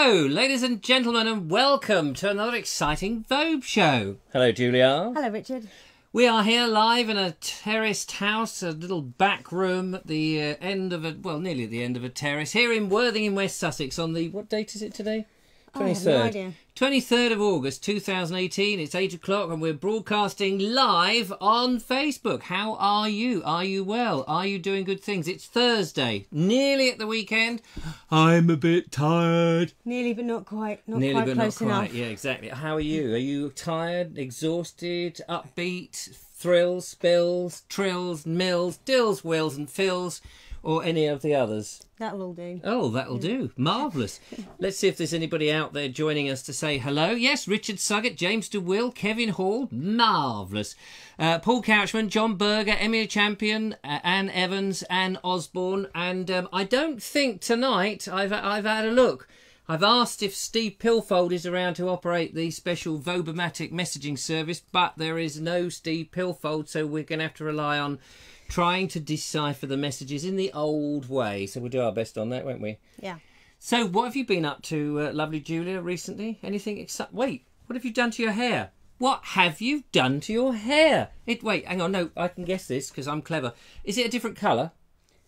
Hello, ladies and gentlemen, and welcome to another exciting Vobes show. Hello, Julia. Hello, Richard. We are here live in a terraced house, a little back room at the end of a, well, nearly at the end of a terrace, here in Worthing in West Sussex on the, what date is it today? 23rd. I have no idea. 23rd of August 2018. It's 8 o'clock and we're broadcasting live on Facebook. How are you? Are you well? Are you doing good things? It's Thursday, nearly at the weekend. I'm a bit tired. Nearly but not quite. Not Nearly quite but close not quite. enough. Yeah, exactly. How are you? Are you tired, exhausted, upbeat, thrills, spills, trills, mills, dills, wills and fills, or any of the others? That'll all do. Oh, that'll do. Marvellous. Let's see if there's anybody out there joining us to say hello. Yes, Richard Suggett, James DeWill, Kevin Hall. Marvellous. Paul Couchman, John Berger, Emily Champion, Anne Evans, Anne Osborne. And I don't think tonight, I've had a look. I've asked if Steve Pilfold is around to operate the special Vobomatic messaging service, but there is no Steve Pilfold, so we're going to have to rely on trying to decipher the messages in the old way. So we'll do our best on that, won't we? Yeah. So what have you been up to, lovely Julia, recently? Anything exciting? Wait, what have you done to your hair? What have you done to your hair? Wait, hang on, no, I can guess this because I'm clever. Is it a different colour?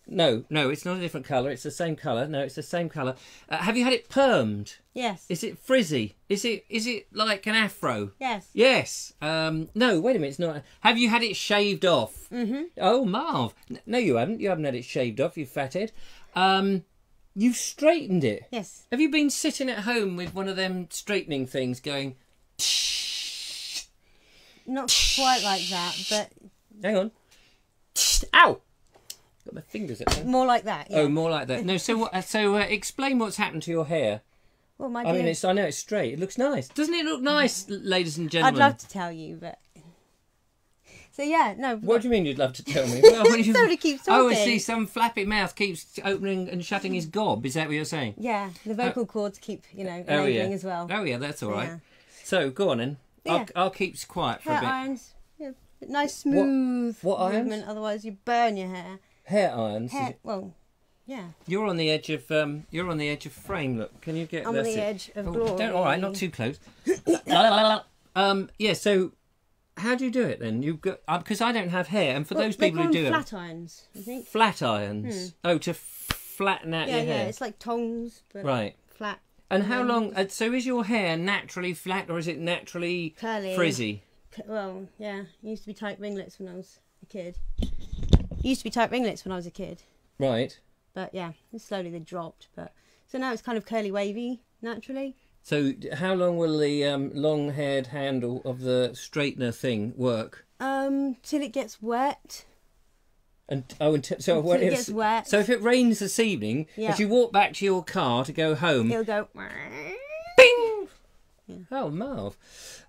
No, it's not a different colour. It's the same colour. No, it's the same colour. Have you had it permed? Yes. Is it frizzy? Is it like an afro? Yes. Yes. No, wait a minute. It's not. Have you had it shaved off? Mm-hmm. Oh, Marv. No, you haven't. You haven't had it shaved off, you fathead. You've straightened it. Yes. Have you been sitting at home with one of them straightening things going... Not quite like that, but... Hang on. Ow! Got my fingers at more like that, yeah. Oh, more like that. No, so explain what's happened to your hair. Well, my I mean, I know it's straight. It looks nice. Doesn't it look nice, ladies and gentlemen? I'd love to tell you, but... So, yeah, no... What do you mean you'd love to tell me? Well, Somebody keeps talking. Oh, I see. Some flappy mouth keeps opening and shutting his gob. Is that what you're saying? Yeah, the vocal cords keep, enabling as well. Oh, yeah, that's all right. Yeah. So, go on then. Yeah. I'll keep quiet for hair a bit. irons. Yeah, nice, smooth What irons? movement, otherwise you burn your hair. Hair irons? Well, yeah. You're on the edge of frame. Look, can you get? I'm on the edge of glory. All right, not too close. Yeah. So, how do you do it then? You've got because I don't have hair, and for those people who do flat irons, I think. Flat irons. Oh, to flatten out your hair. Yeah, it's like tongs, but right. Flat. And how long? So, is your hair naturally flat, or is it naturally curly, frizzy? Well, yeah. It used to be tight ringlets when I was a kid. Right. But yeah, slowly they dropped. But so now it's kind of curly wavy naturally. So how long will the long-haired handle of the straightener thing work? Till it gets wet. Until it gets wet. So if it rains this evening, as you walk back to your car to go home, it'll go. Bing. Yeah. Oh, Marv.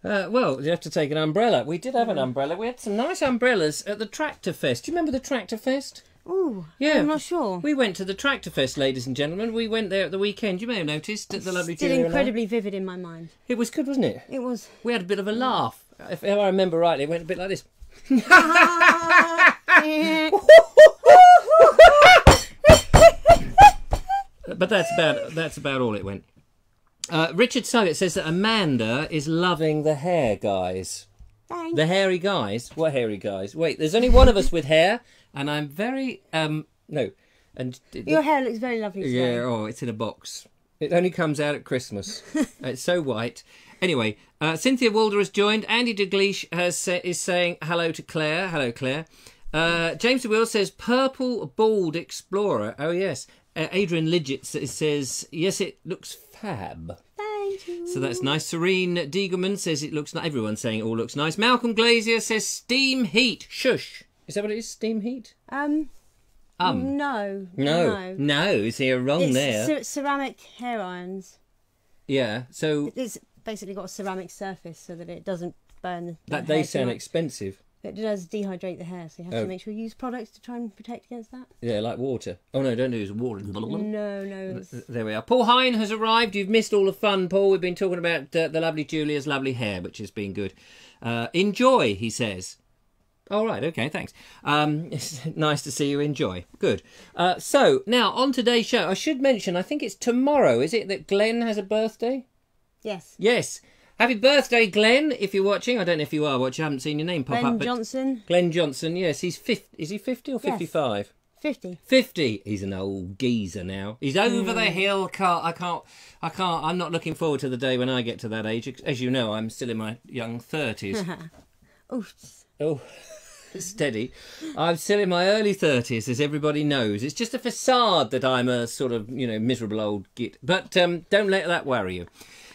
Well, you have to take an umbrella. We did have an umbrella. We had some nice umbrellas at the Tractor Fest. Do you remember the Tractor Fest? Oh, yeah. I'm not sure. We went to the Tractor Fest, ladies and gentlemen. We went there at the weekend. You may have noticed at the lovely Julia. Still incredibly vivid in my mind. It was good, wasn't it? It was. We had a bit of a laugh. If I remember rightly, it went a bit like this. But that's about all it went. Richard Suggett says that Amanda is loving the hair guys. Thanks. The hairy guys? What hairy guys? Wait, there's only one of us with hair, and I'm very no. And your hair looks very lovely today. Yeah. Oh, it's in a box. It only comes out at Christmas. It's so white. Anyway, Cynthia Walder has joined. Andy Dalgleish is saying hello to Claire. Hello, Claire. James DeWill says purple bald explorer. Oh yes. Adrian Lidgett says yes, it looks fab. Thank you. So that's nice. Serene Diegelman says it looks nice. Everyone's saying it all looks nice. Malcolm Glazier says steam heat. Shush. Is that what it is? Steam heat? No. So you're wrong there. Ceramic hair irons. Yeah. So it's basically got a ceramic surface so that it doesn't burn. They sound expensive. It does dehydrate the hair, so you have to make sure you use products to try and protect against that. Yeah, like water. Oh no, don't use water. No. There we are. Paul Hine has arrived. You've missed all the fun, Paul. We've been talking about the lovely Julia's lovely hair, which has been good. Enjoy, he says. All right, okay, thanks. It's nice to see you enjoy. Good. So, now, on today's show, I should mention, I think it's tomorrow, is it, that Glenn has a birthday? Yes. Yes. Happy birthday, Glenn, if you're watching. I don't know if you are watching. I haven't seen your name pop up. Glenn Johnson. Glenn Johnson, yes. He's 50. Is he 50 or 55? Yes. 50. 50. He's an old geezer now. He's over the hill. I'm not looking forward to the day when I get to that age. As you know, I'm still in my young 30s. Oops. Oh, steady. I'm still in my early 30s, as everybody knows. It's just a facade that I'm a sort of, you know, miserable old git. But don't let that worry you.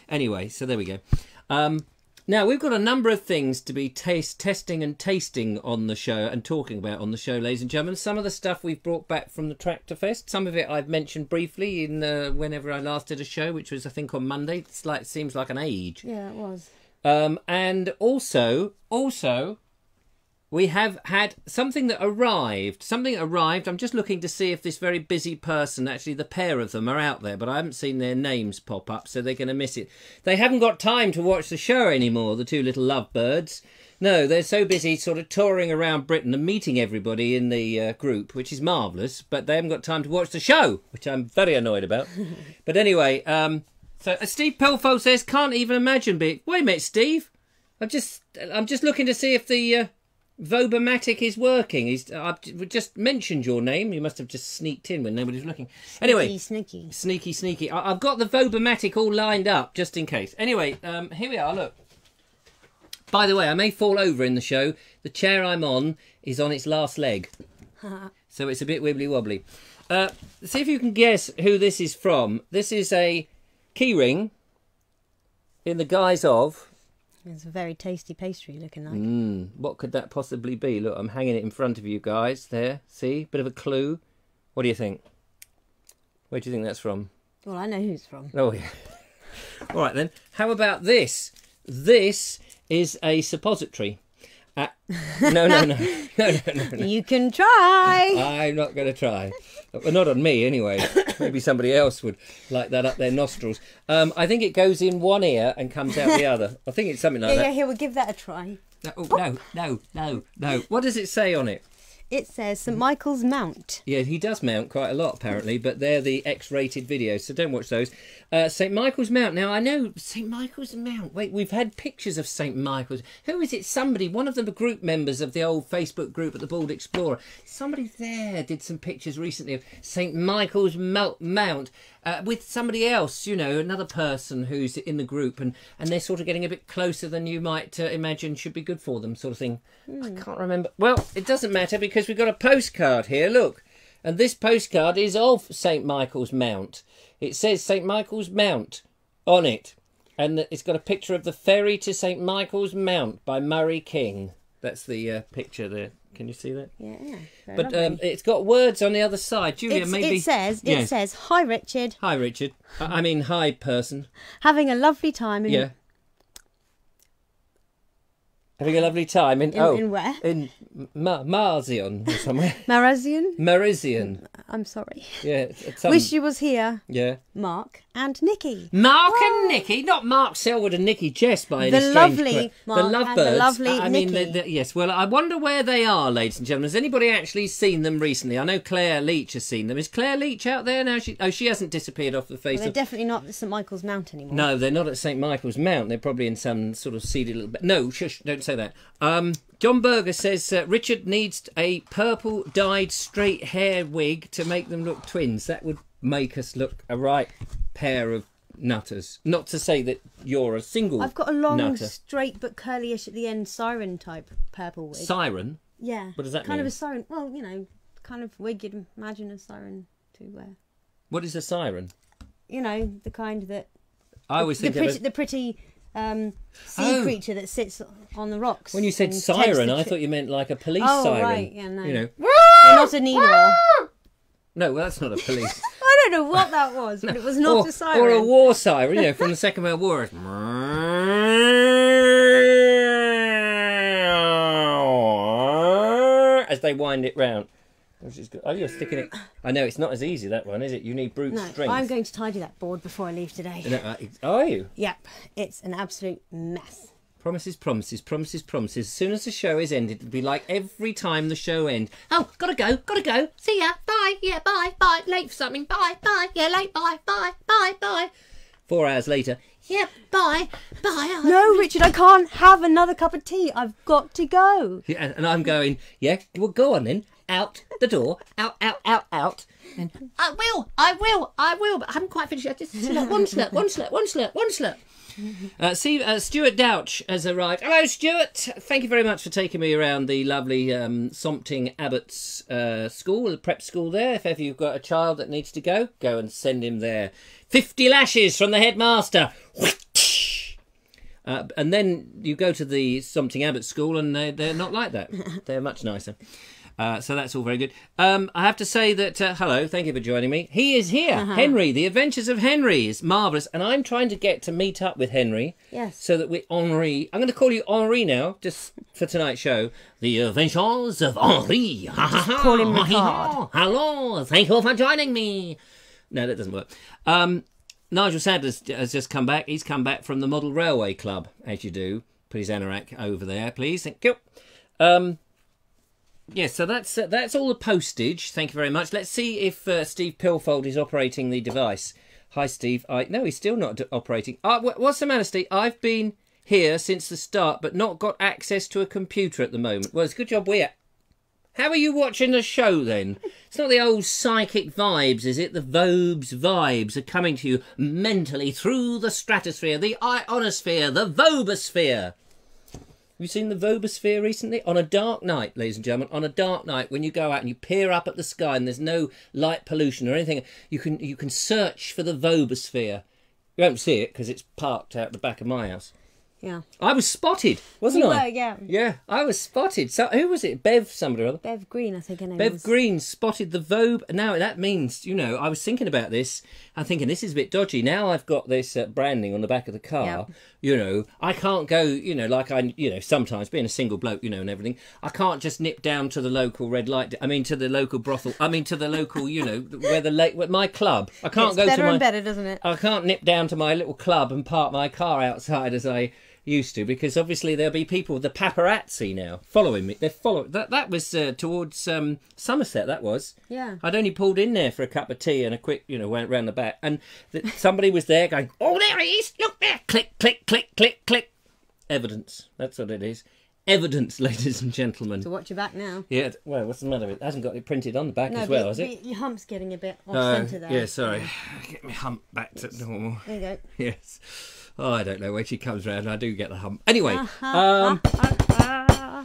Anyway, so there we go. Now, we've got a number of things to be testing and tasting on the show and talking about on the show, ladies and gentlemen. Some of the stuff we've brought back from the Tractor Fest. Some of it I've mentioned briefly in whenever I last did a show, which was, I think, on Monday. It seems like an age. Yeah, it was. And also, we have had something that arrived. I'm just looking to see if this very busy person, actually the pair of them, are out there, but I haven't seen their names pop up, so they're going to miss it. They haven't got time to watch the show anymore, the two little lovebirds. No, they're so busy sort of touring around Britain and meeting everybody in the group, which is marvellous, but they haven't got time to watch the show, which I'm very annoyed about. But anyway, so Steve Pelfo says, can't even imagine being... Wait a minute, Steve. I'm just looking to see if the... Vobomatic is working. I've just mentioned your name. You must have just sneaked in when nobody's looking. Anyway, sneaky. I've got the Vobomatic all lined up just in case. Anyway, here we are. Look. By the way, I may fall over in the show. The chair I'm on is on its last leg, so it's a bit wibbly wobbly. See if you can guess who this is from. This is a keyring in the guise of. It's a very tasty pastry looking like. What could that possibly be? Look, I'm hanging it in front of you guys. There, see? Bit of a clue. What do you think? Where do you think that's from? Well, I know who it's from. Oh, yeah. All right, then. How about this? This is a suppository. No. You can try. I'm not going to try. Well, not on me, anyway. Maybe somebody else would like that up their nostrils. I think it goes in one ear and comes out the other. I think it's something like that. Yeah, here, we'll give that a try. No. What does it say on it? It says St Michael's Mount. Yeah, he does mount quite a lot, apparently, but they're the X-rated videos, so don't watch those. St Michael's Mount. Now, I know St Michael's Mount. Wait, we've had pictures of St Michael's. Who is it? Somebody, one of the group members of the old Facebook group at the Bald Explorer. Somebody there did some pictures recently of St Michael's Mount with somebody else, you know, another person who's in the group, and they're sort of getting a bit closer than you might imagine should be good for them, sort of thing. I can't remember. Well, it doesn't matter because we've got a postcard here, look. And this postcard is of St Michael's Mount. It says St Michael's Mount on it. And it's got a picture of the ferry to St Michael's Mount by Murray King. That's the picture there. Can you see that? Yeah. But it's got words on the other side. Julia, maybe... It says, hi, Richard. Hi, Richard. I mean, hi, person. Having a lovely time in... Yeah. Having a lovely time in where? In Marzion or somewhere. Marazion? I'm sorry. Yeah. Wish you was here. Yeah. Mark and Nikki. Mark and Nikki, not Mark Selwood and Nikki Jess by any strange... Mark the Lovebirds. And the lovely I Nikki. mean, yes. Well, I wonder where they are, ladies and gentlemen. Has anybody actually seen them recently? I know Claire Leach has seen them. Is Claire Leach out there now? She hasn't disappeared off the face They're definitely not at St Michael's Mount anymore. No, they're not at St Michael's Mount. They're probably in some sort of seedy little... No, shush, don't say that. John Berger says Richard needs a purple dyed straight hair wig to make them look twins. That would make us look a right pair of nutters. Not to say that you're a single I've got a long, nutter. straight but curlyish at the end siren type purple wig. Siren? Yeah. What does that mean? Kind of a siren. Well, you know, kind of wig you'd imagine a siren to wear. What is a siren? You know, the kind that... I always think the pretty sea creature that sits on the rocks. When you said siren, I thought you meant like a police siren. Oh, right, yeah, no. You know. Not a needle. No, well, that's not a police. I don't know what that was, but it was not a siren. Or a war siren, you know, from the Second World War. As they wind it round. Oh, you're sticking it. I know it's not as easy, that one, is it? You need brute strength. I'm going to tidy that board before I leave today. Are you? Yep, it's an absolute mess. Promises, promises, promises, promises. As soon as the show is ended, it'll be like every time the show ends. Oh, gotta go. See ya. Bye. Yeah, bye. Late for something. Bye. Yeah, late. Bye. 4 hours later. Yeah, bye. No, Richard, I can't have another cup of tea. I've got to go. Yeah, and I'm going, yeah, well, go on then. Out the door. Out. And I will. But I haven't quite finished. I just one slurp. Stuart Douch has arrived. Hello, Stuart. Thank you very much for taking me around the lovely Sompting Abbott's school, the prep school there. If ever you've got a child that needs to go and send him there. 50 lashes from the headmaster. And then you go to the Sompting Abbott school and they're not like that. They're much nicer. So that's all very good. I have to say that, hello, thank you for joining me. He is here. Henry, The Adventures of Henry is marvellous. And I'm trying to get to meet up with Henry. Yes. So that Henri, I'm going to call you Henri now, just for tonight's show. The Adventures of Henri. Just call him Ricard. Hello, thank you for joining me. No, that doesn't work. Nigel Sanders has just come back. He's come back from the Model Railway Club, as you do. Put his anorak over there, please. Thank you. Yes, so that's all the postage. Thank you very much. Let's see if Steve Pilfold is operating the device. Hi, Steve. No, he's still not operating. What's the matter, Steve? I've been here since the start, but not got access to a computer at the moment. Well, it's a good job we're... How are you watching the show, then? It's not the old psychic vibes, is it? The Vobes vibes are coming to you mentally through the stratosphere, the ionosphere, the Vobosphere. Have you seen the Vobosphere recently? On a dark night, ladies and gentlemen, on a dark night, when you go out and you peer up at the sky and there's no light pollution or anything, you can search for the Vobosphere. You won't see it because it's parked out the back of my house. Yeah. I was spotted, wasn't I? You were, yeah. Yeah, I was spotted. So who was it? Bev somebody or other? Bev Green, I think her name was. Bev Green spotted the Vobe. Now, that means, I was thinking about this. I'm thinking, this is a bit dodgy. Now I've got this branding on the back of the car. Yep. I can't go, like I, sometimes being a single bloke, and everything. I can't just nip down to the local red light. To the local brothel. To the local, where my club. I can't go to my... It's better and better, doesn't it? I can't nip down to my little club and park my car outside as I used to, because obviously there'll be people, the paparazzi now, following me. They're following. That was towards Somerset, that was. Yeah. I'd only pulled in there for a cup of tea and a quick, went round the back. And somebody was there going, oh, there he is, look there. Click, click, click, click, click. Evidence. That's what it is. Evidence, ladies and gentlemen. To watch your back now. Yeah, well, what's the matter with it? It hasn't got it printed on the back as well, has it? Your hump's getting a bit off-centre there. Yeah, sorry. Get my hump back to normal. There you go. Yes. Oh, I don't know. When she comes round, I do get the hump. Anyway,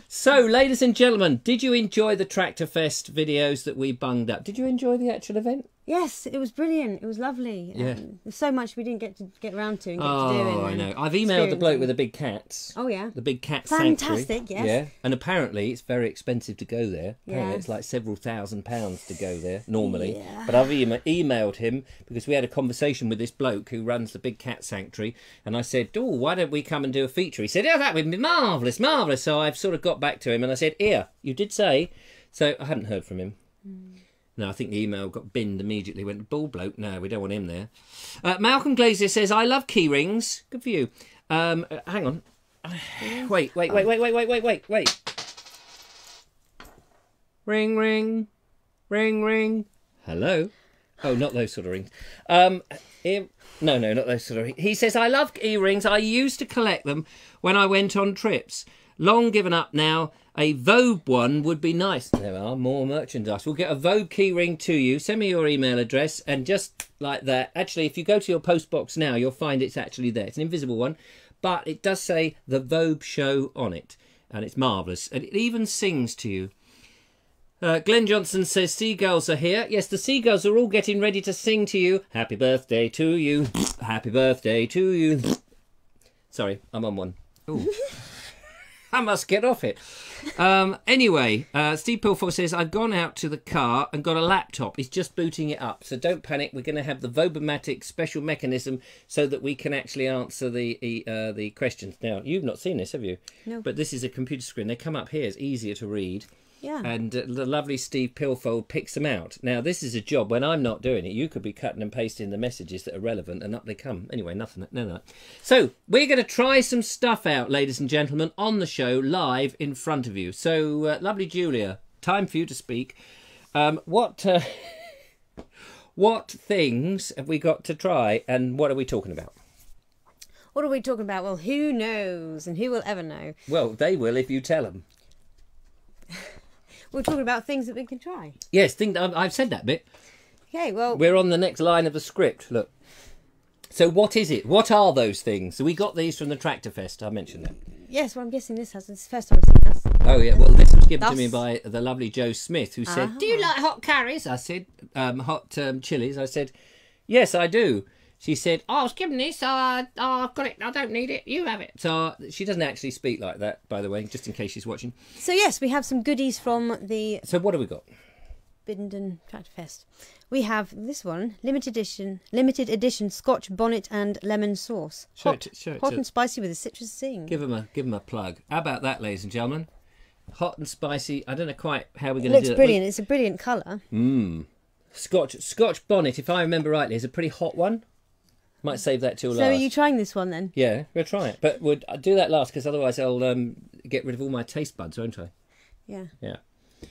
so, ladies and gentlemen, did you enjoy the Tractor Fest videos that we bunged up? Did you enjoy the actual event? Yes, it was brilliant. It was lovely. Yeah. There's so much we didn't get around to and get to do. Oh, I know. I've emailed the bloke with the big cats. Oh, yeah. The big cat sanctuary. Fantastic, yes. Yeah. And apparently it's very expensive to go there. Apparently Yes. it's like several £1,000s to go there, normally. Yeah. But I've emailed him because we had a conversation with this bloke who runs the big cat sanctuary. And I said, oh, why don't we come and do a feature? He said, oh, that would be marvellous, marvellous. So I've sort of got back to him and I said, here, you did say. So I hadn't heard from him. No, I think the email got binned immediately. Went, ball bloke, no, we don't want him there. Malcolm Glazier says, I love key rings. Good for you. Hang on. Wait. Ring, ring. Ring, ring. Hello? Oh, not those sort of rings. No, not those sort of rings. He says, I love earrings. I used to collect them when I went on trips. Long given up now. A Vobe one would be nice. There are more merchandise. We'll get a Vobe keyring to you. Send me your email address, and just like that. Actually, if you go to your post box now, you'll find it's actually there. It's an invisible one, but it does say The Vobe Show on it, and it's marvellous. And it even sings to you. Glenn Johnson says, seagulls are here. Yes, the seagulls are all getting ready to sing to you. Happy birthday to you. Happy birthday to you. Sorry, I'm on one. Ooh. I must get off it. Anyway, Steve Pilfour says, I've gone out to the car and got a laptop. He's just booting it up. So don't panic. We're going to have the Vobomatic special mechanism so that we can actually answer the questions. Now, you've not seen this, have you? No. But this is a computer screen. They come up here. It's easier to read. Yeah. And the lovely Steve Pilfold picks them out. Now, this is a job when I'm not doing it. You could be cutting and pasting the messages that are relevant, and up they come. Anyway, nothing. No. So, we're going to try some stuff out, ladies and gentlemen, on the show, live in front of you. So, lovely Julia, time for you to speak. What things have we got to try, and what are we talking about? What are we talking about? Well, who knows, and who will ever know? Well, they will if you tell them. We're talking about things that we can try. Yes, I've said that bit. Okay, well... We're on the next line of the script, look. So what is it? What are those things? So we got these from the Tractor Fest, I mentioned that. Yes, well, I'm guessing this is the first time I've seen this. Oh, yeah, well, this was given to me by the lovely Jo Smith, who said, do you like hot curries? I said, hot chilies. I said, yes, I do. She said, I was given this, I've got it, I don't need it, you have it. So she doesn't actually speak like that, by the way, just in case she's watching. So yes, we have some goodies from the... So what have we got? Bindon Tractor Fest. We have this one, limited edition Scotch bonnet and lemon sauce. Hot and spicy with a citrus zing. Give them a plug. How about that, ladies and gentlemen? Hot and spicy. I don't know quite how we're going to do it. Looks brilliant. It's a brilliant colour. Scotch bonnet, if I remember rightly, is a pretty hot one. Might save that till last. So are you trying this one then? Yeah, we'll try it. But we'll do that last because otherwise I'll get rid of all my taste buds, won't I? Yeah. Yeah.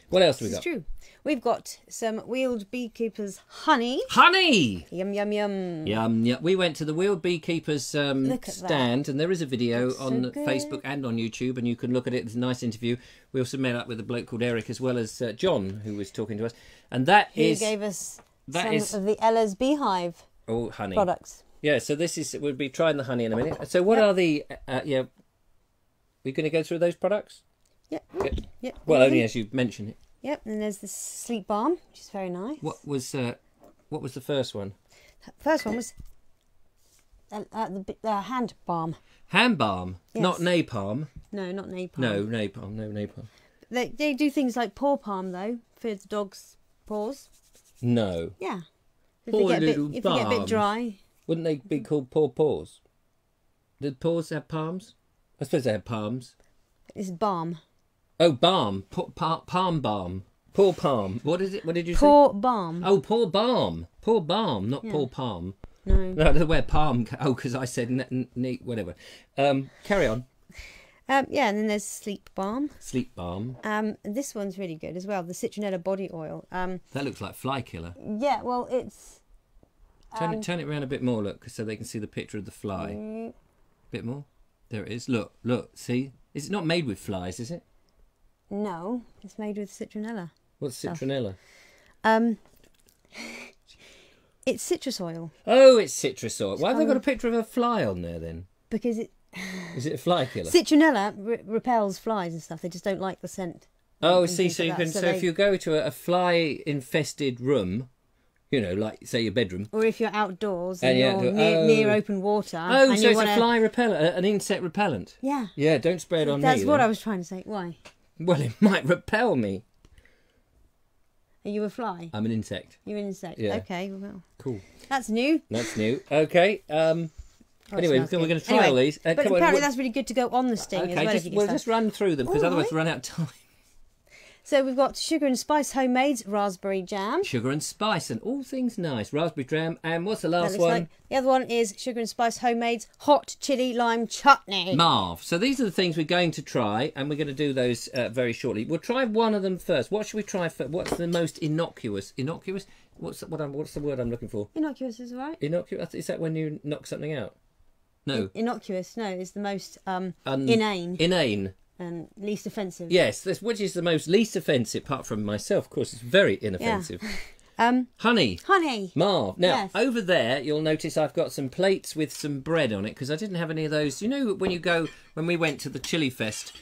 What else have we got? It's true. We've got some Wheeled Beekeepers honey. Honey! Yum, yum, yum. Yum, yum. We went to the Wheeled Beekeepers stand, and there is a video on Facebook and on YouTube, and you can look at it. It's a nice interview. We also met up with a bloke called Eric, as well as John, who was talking to us. And he gave us some of the Ella's Beehive products. Yeah, so we'll be trying the honey in a minute. So what are the, we're going to go through those products? Yep. Well, only as you mention it. Yep, and there's the sleep balm, which is very nice. What was the first one? The first one was the hand balm. Hand balm? Yes. Not napalm? No, not napalm. No, napalm. They do things like paw palm, though, for the dog's paws. No. Yeah. If Poor they get little if they get a bit dry. Wouldn't they be called paws? Did paws have palms? I suppose they have palms. It's balm. Oh, balm. Palm balm. Paw palm. What is it? What did you say? Paw balm. Oh, paw balm. Paw balm, not paw palm. No. No, I don't know where palm... Oh, because I said neat, whatever. Carry on. And then there's sleep balm. Sleep balm. This one's really good as well. The citronella body oil. That looks like fly killer. Yeah, well, it's... Turn it around a bit more, look, so they can see the picture of the fly. A bit more. There it is. Look, see? It's not made with flies, is it? No, it's made with citronella. What's citronella? It's citrus oil. Oh, it's citrus oil. Why have they got a picture of a fly on there then? Because it... Is it a fly killer? Citronella repels flies and stuff. They just don't like the scent. Oh, see, so you can... So if you go to a fly-infested room... You know, like, say, your bedroom. Or if you're outdoors and you're near open water. Oh, so it's a fly repellent, an insect repellent. Yeah. Yeah, don't spray it on me. That's what I was trying to say. Why? Well, it might repel me. Are you a fly? I'm an insect. You're an insect. Yeah. Okay, well. Cool. That's new. That's new. Okay. Anyway, we're going to try all these. But apparently that's really good to go on the sting as well. Okay, we'll just run through them, because otherwise we'll run out of time. So we've got Sugar and Spice Homemade Raspberry Jam. Sugar and Spice and all things nice. Raspberry jam. And what's the last one? The other one is Sugar and Spice Homemade Hot Chili Lime Chutney. Marv. So these are the things we're going to try, and we're going to do those very shortly. We'll try one of them first. What should we try first? What's the most innocuous? Innocuous? What's the word I'm looking for? Innocuous is right. Innocuous? Is that when you knock something out? No. Innocuous, no, is the most inane. Inane. And least offensive. Yes, which is the most least offensive, apart from myself, of course. It's very inoffensive. Yeah. Honey. Marv. Now, yes. Over there, you'll notice I've got some plates with some bread on it, because I didn't have any of those. You know, when we went to the Chili Fest,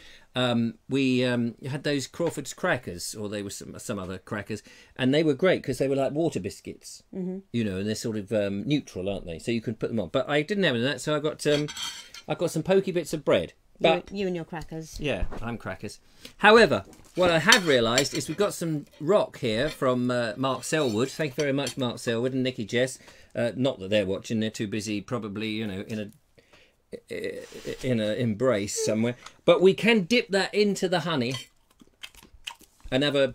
we had those Crawford's crackers, or they were some other crackers, and they were great, because they were like water biscuits. Mm-hmm. You know, and they're sort of neutral, aren't they? So you can put them on. But I didn't have any of that, so I got some pokey bits of bread. But, you and your crackers. Yeah, I'm crackers. However, what I have realised is we've got some rock here from Mark Selwood. Thank you very much, Mark Selwood and Nikki Jess. Not that they're watching; they're too busy, probably, you know, in a embrace somewhere. But we can dip that into the honey. and have a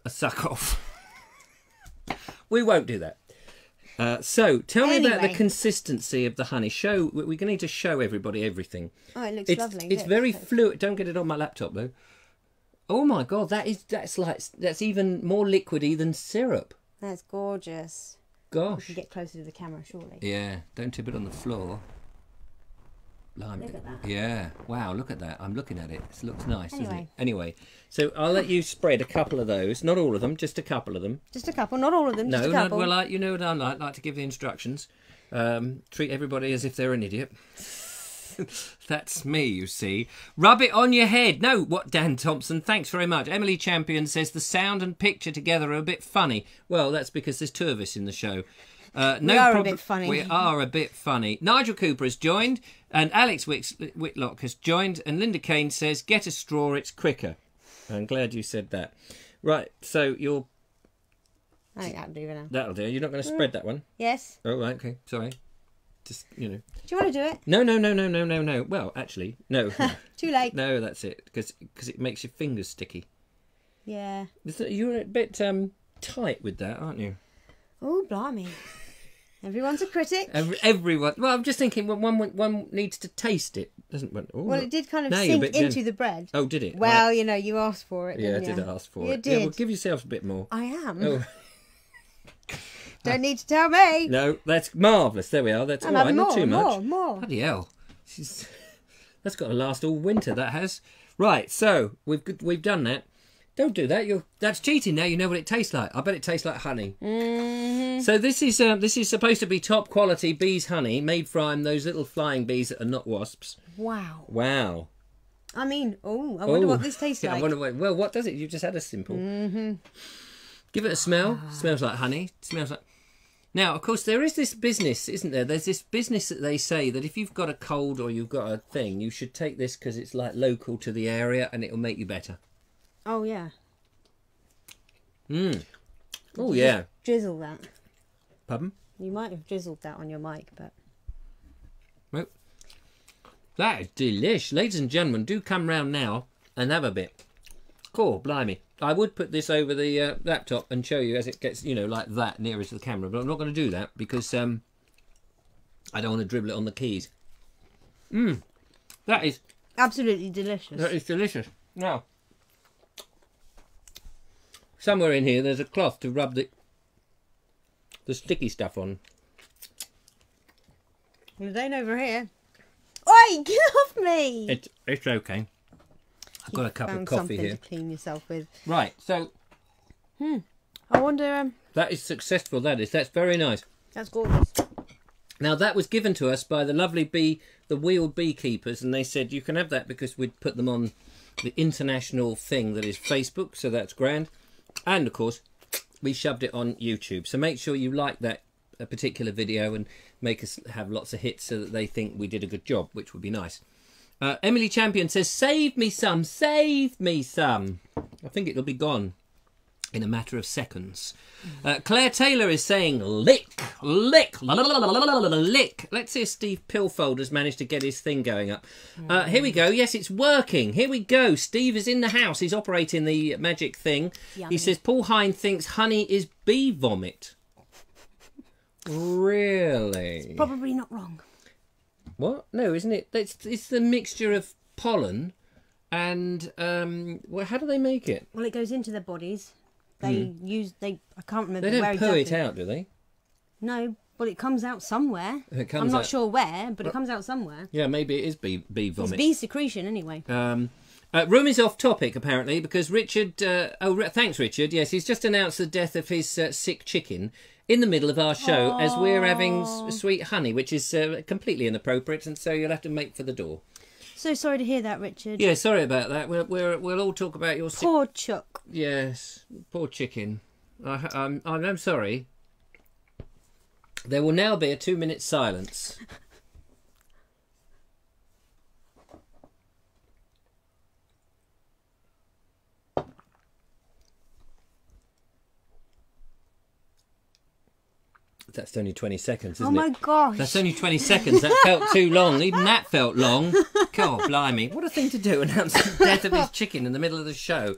suck off. We won't do that. So, tell me about the consistency of the honey. We're going to need to show everybody everything. Oh, it looks lovely. It's very fluid. Don't get it on my laptop, though. Oh my God, that's even more liquidy than syrup. That's gorgeous. Gosh. We can get closer to the camera, surely. Yeah, don't tip it on the floor. Look at that. Yeah, wow, look at that. I'm looking at it. It looks nice, doesn't it? Anyway, so I'll let you spread a couple of those. Not all of them, just a couple of them. Just a couple, not all of them, just a couple. Well, you know what I like to give the instructions. Treat everybody as if they're an idiot. That's me, you see. Rub it on your head. No, what, Dan Thompson? Thanks very much. Emily Champion says the sound and picture together are a bit funny. Well, that's because there's two of us in the show. We are a bit funny. We are a bit funny. Nigel Cooper has joined, and Alex Whitlock has joined, and Linda Kane says, get a straw, it's quicker. I'm glad you said that. Right, so you're... I think that'll do for now. That'll do. You're not going to spread that one? Yes. Oh, right, okay, sorry. Just, you know. Do you want to do it? No. Well, actually, no. Too late. No, that's it, because it makes your fingers sticky. Yeah. You're a bit tight with that, aren't you? Oh, blimey. Everyone's a critic. Everyone. Well, I'm just thinking one needs to taste it, doesn't one? Ooh. Well, it did kind of sink into the bread. Oh, did it? Well, you know, you asked for it. Yeah, I did ask for it. You did. Yeah, well, give yourself a bit more. I am. Oh. Don't need to tell me. No, that's marvellous. There we are. That's all right. Not too much. More. Bloody hell. That's got to last all winter, that has. Right, so we've done that. Don't do that. That's cheating now. You know what it tastes like. I bet it tastes like honey. Mm-hmm. So this is supposed to be top quality bees honey made from those little flying bees that are not wasps. Wow. I mean, I wonder what this tastes like. Well, what does it? You just had a simple. Mm-hmm. Give it a smell. Smells like honey. Smells like... Now, of course, there is this business, isn't there? There's this business that they say that if you've got a cold or you've got a thing, you should take this because it's like local to the area and it'll make you better. Oh, yeah. Oh, yeah. Drizzle that. Pardon? You might have drizzled that on your mic, but... Well, that is delish. Ladies and gentlemen, do come round now and have a bit. Cool, blimey. I would put this over the laptop and show you as it gets, like that, nearest to the camera, but I'm not going to do that because I don't want to dribble it on the keys. That is... absolutely delicious. That is delicious. Now... somewhere in here, there's a cloth to rub the sticky stuff on. Well, it ain't over here. Oi, get off me! It's okay. I've got a cup of coffee here. To clean yourself with. Right, so... I wonder... that is successful, that is. That's very nice. That's gorgeous. Now, that was given to us by the lovely the wheeled beekeepers, and they said you can have that because we'd put them on the international thing that is Facebook, so that's grand. And, of course, we shoved it on YouTube. So make sure you like that particular video and make us have lots of hits so that they think we did a good job, which would be nice. Emily Champion says, save me some, save me some. I think it'll be gone in a matter of seconds. Claire Taylor is saying, lick, lick, lick. Let's see if Steve Pilfold has managed to get his thing going up. Here we go. Yes, it's working. Here we go. Steve is in the house. He's operating the magic thing. Yummy. He says, Paul Hine thinks honey is bee vomit. Really? It's probably not wrong. What? No, isn't it? It's the mixture of pollen and... how do they make it? Well, it goes into their bodies. I can't remember where exactly. They don't poo it out, do they? No, but it comes out somewhere. I'm not sure where, but it comes out somewhere. Yeah, maybe it is bee vomit. It's bee secretion, anyway. Room is off topic, apparently, because Richard... thanks, Richard. Yes, he's just announced the death of his sick chicken in the middle of our show as we're having sweet honey, which is completely inappropriate, and so you'll have to make for the door. So sorry to hear that, Richard. Yeah, sorry about that. We'll all talk about your... Poor Chuck. Yes, poor chicken. I'm sorry. There will now be a 2-minute silence. That's only 20 seconds, isn't it? Oh my gosh. That's only 20 seconds. That felt too long. Even that felt long. God, blimey. What a thing to do, announce the death of his chicken in the middle of the show.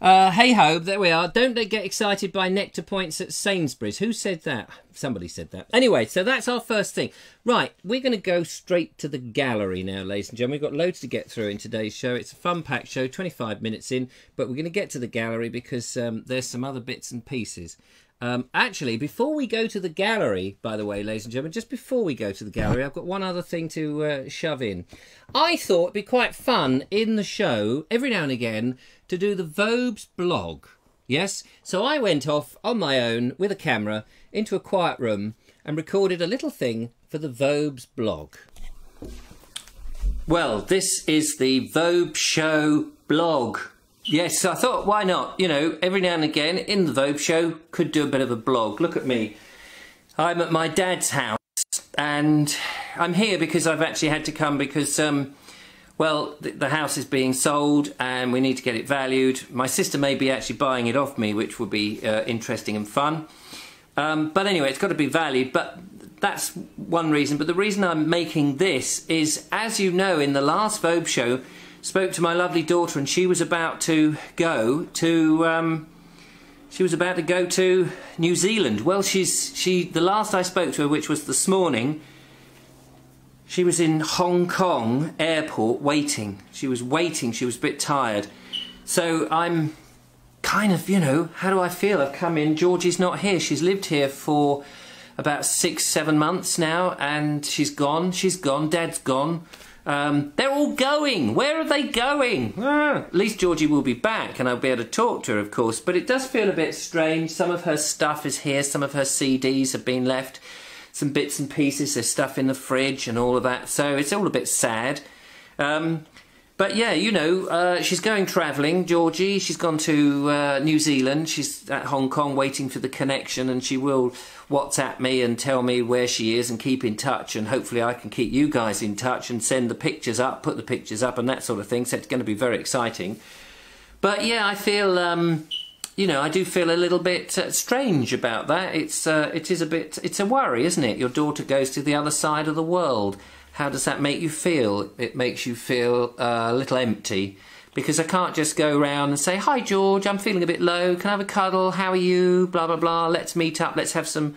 Hey ho, there we are. Don't they get excited by nectar points at Sainsbury's? Who said that? Somebody said that. Anyway, so that's our first thing. Right, we're going to go straight to the gallery now, ladies and gentlemen. We've got loads to get through in today's show. It's a fun-packed show, 25 minutes in, but we're going to get to the gallery because there's some other bits and pieces. Actually, before we go to the gallery, by the way, ladies and gentlemen, just before we go to the gallery, I've got one other thing to shove in. I thought it'd be quite fun in the show, every now and again, to do the Vobes blog. Yes? So I went off on my own with a camera into a quiet room and recorded a little thing for the Vobes blog. Well, this is the Vobes Show blog. Yes, I thought, why not? You know, every now and again in the Vobes Show, could do a bit of a blog. Look at me. I'm at my dad's house and I'm here because I've actually had to come because, well, the house is being sold and we need to get it valued. My sister may be actually buying it off me, which would be interesting and fun. But anyway, it's got to be valued. But that's one reason. But the reason I'm making this is, as you know, in the last Vobes Show, spoke to my lovely daughter and she was about to go to New Zealand. Well, the last I spoke to her, which was this morning, she was in Hong Kong airport waiting. She was waiting, she was a bit tired. So I'm kind of, you know, how do I feel? I've come in, Georgie's not here. She's lived here for about 6-7 months now and she's gone, Dad's gone. They're all going. Where are they going? At least Georgie will be back and I'll be able to talk to her, of course. But it does feel a bit strange. Some of her stuff is here. Some of her CDs have been left. Some bits and pieces. There's stuff in the fridge and all of that. So it's all a bit sad. But yeah, you know, she's going travelling, Georgie. She's gone to New Zealand. She's at Hong Kong waiting for the connection and she will WhatsApp me and tell me where she is and keep in touch, and hopefully I can keep you guys in touch and send the pictures up, put the pictures up and that sort of thing. So it's going to be very exciting. But yeah, I feel, you know, I do feel a little bit strange about that. It's a worry, isn't it? Your daughter goes to the other side of the world. How does that make you feel? It makes you feel a little empty. Because I can't just go around and say, hi George, I'm feeling a bit low, can I have a cuddle, how are you, blah blah blah, let's meet up, let's have some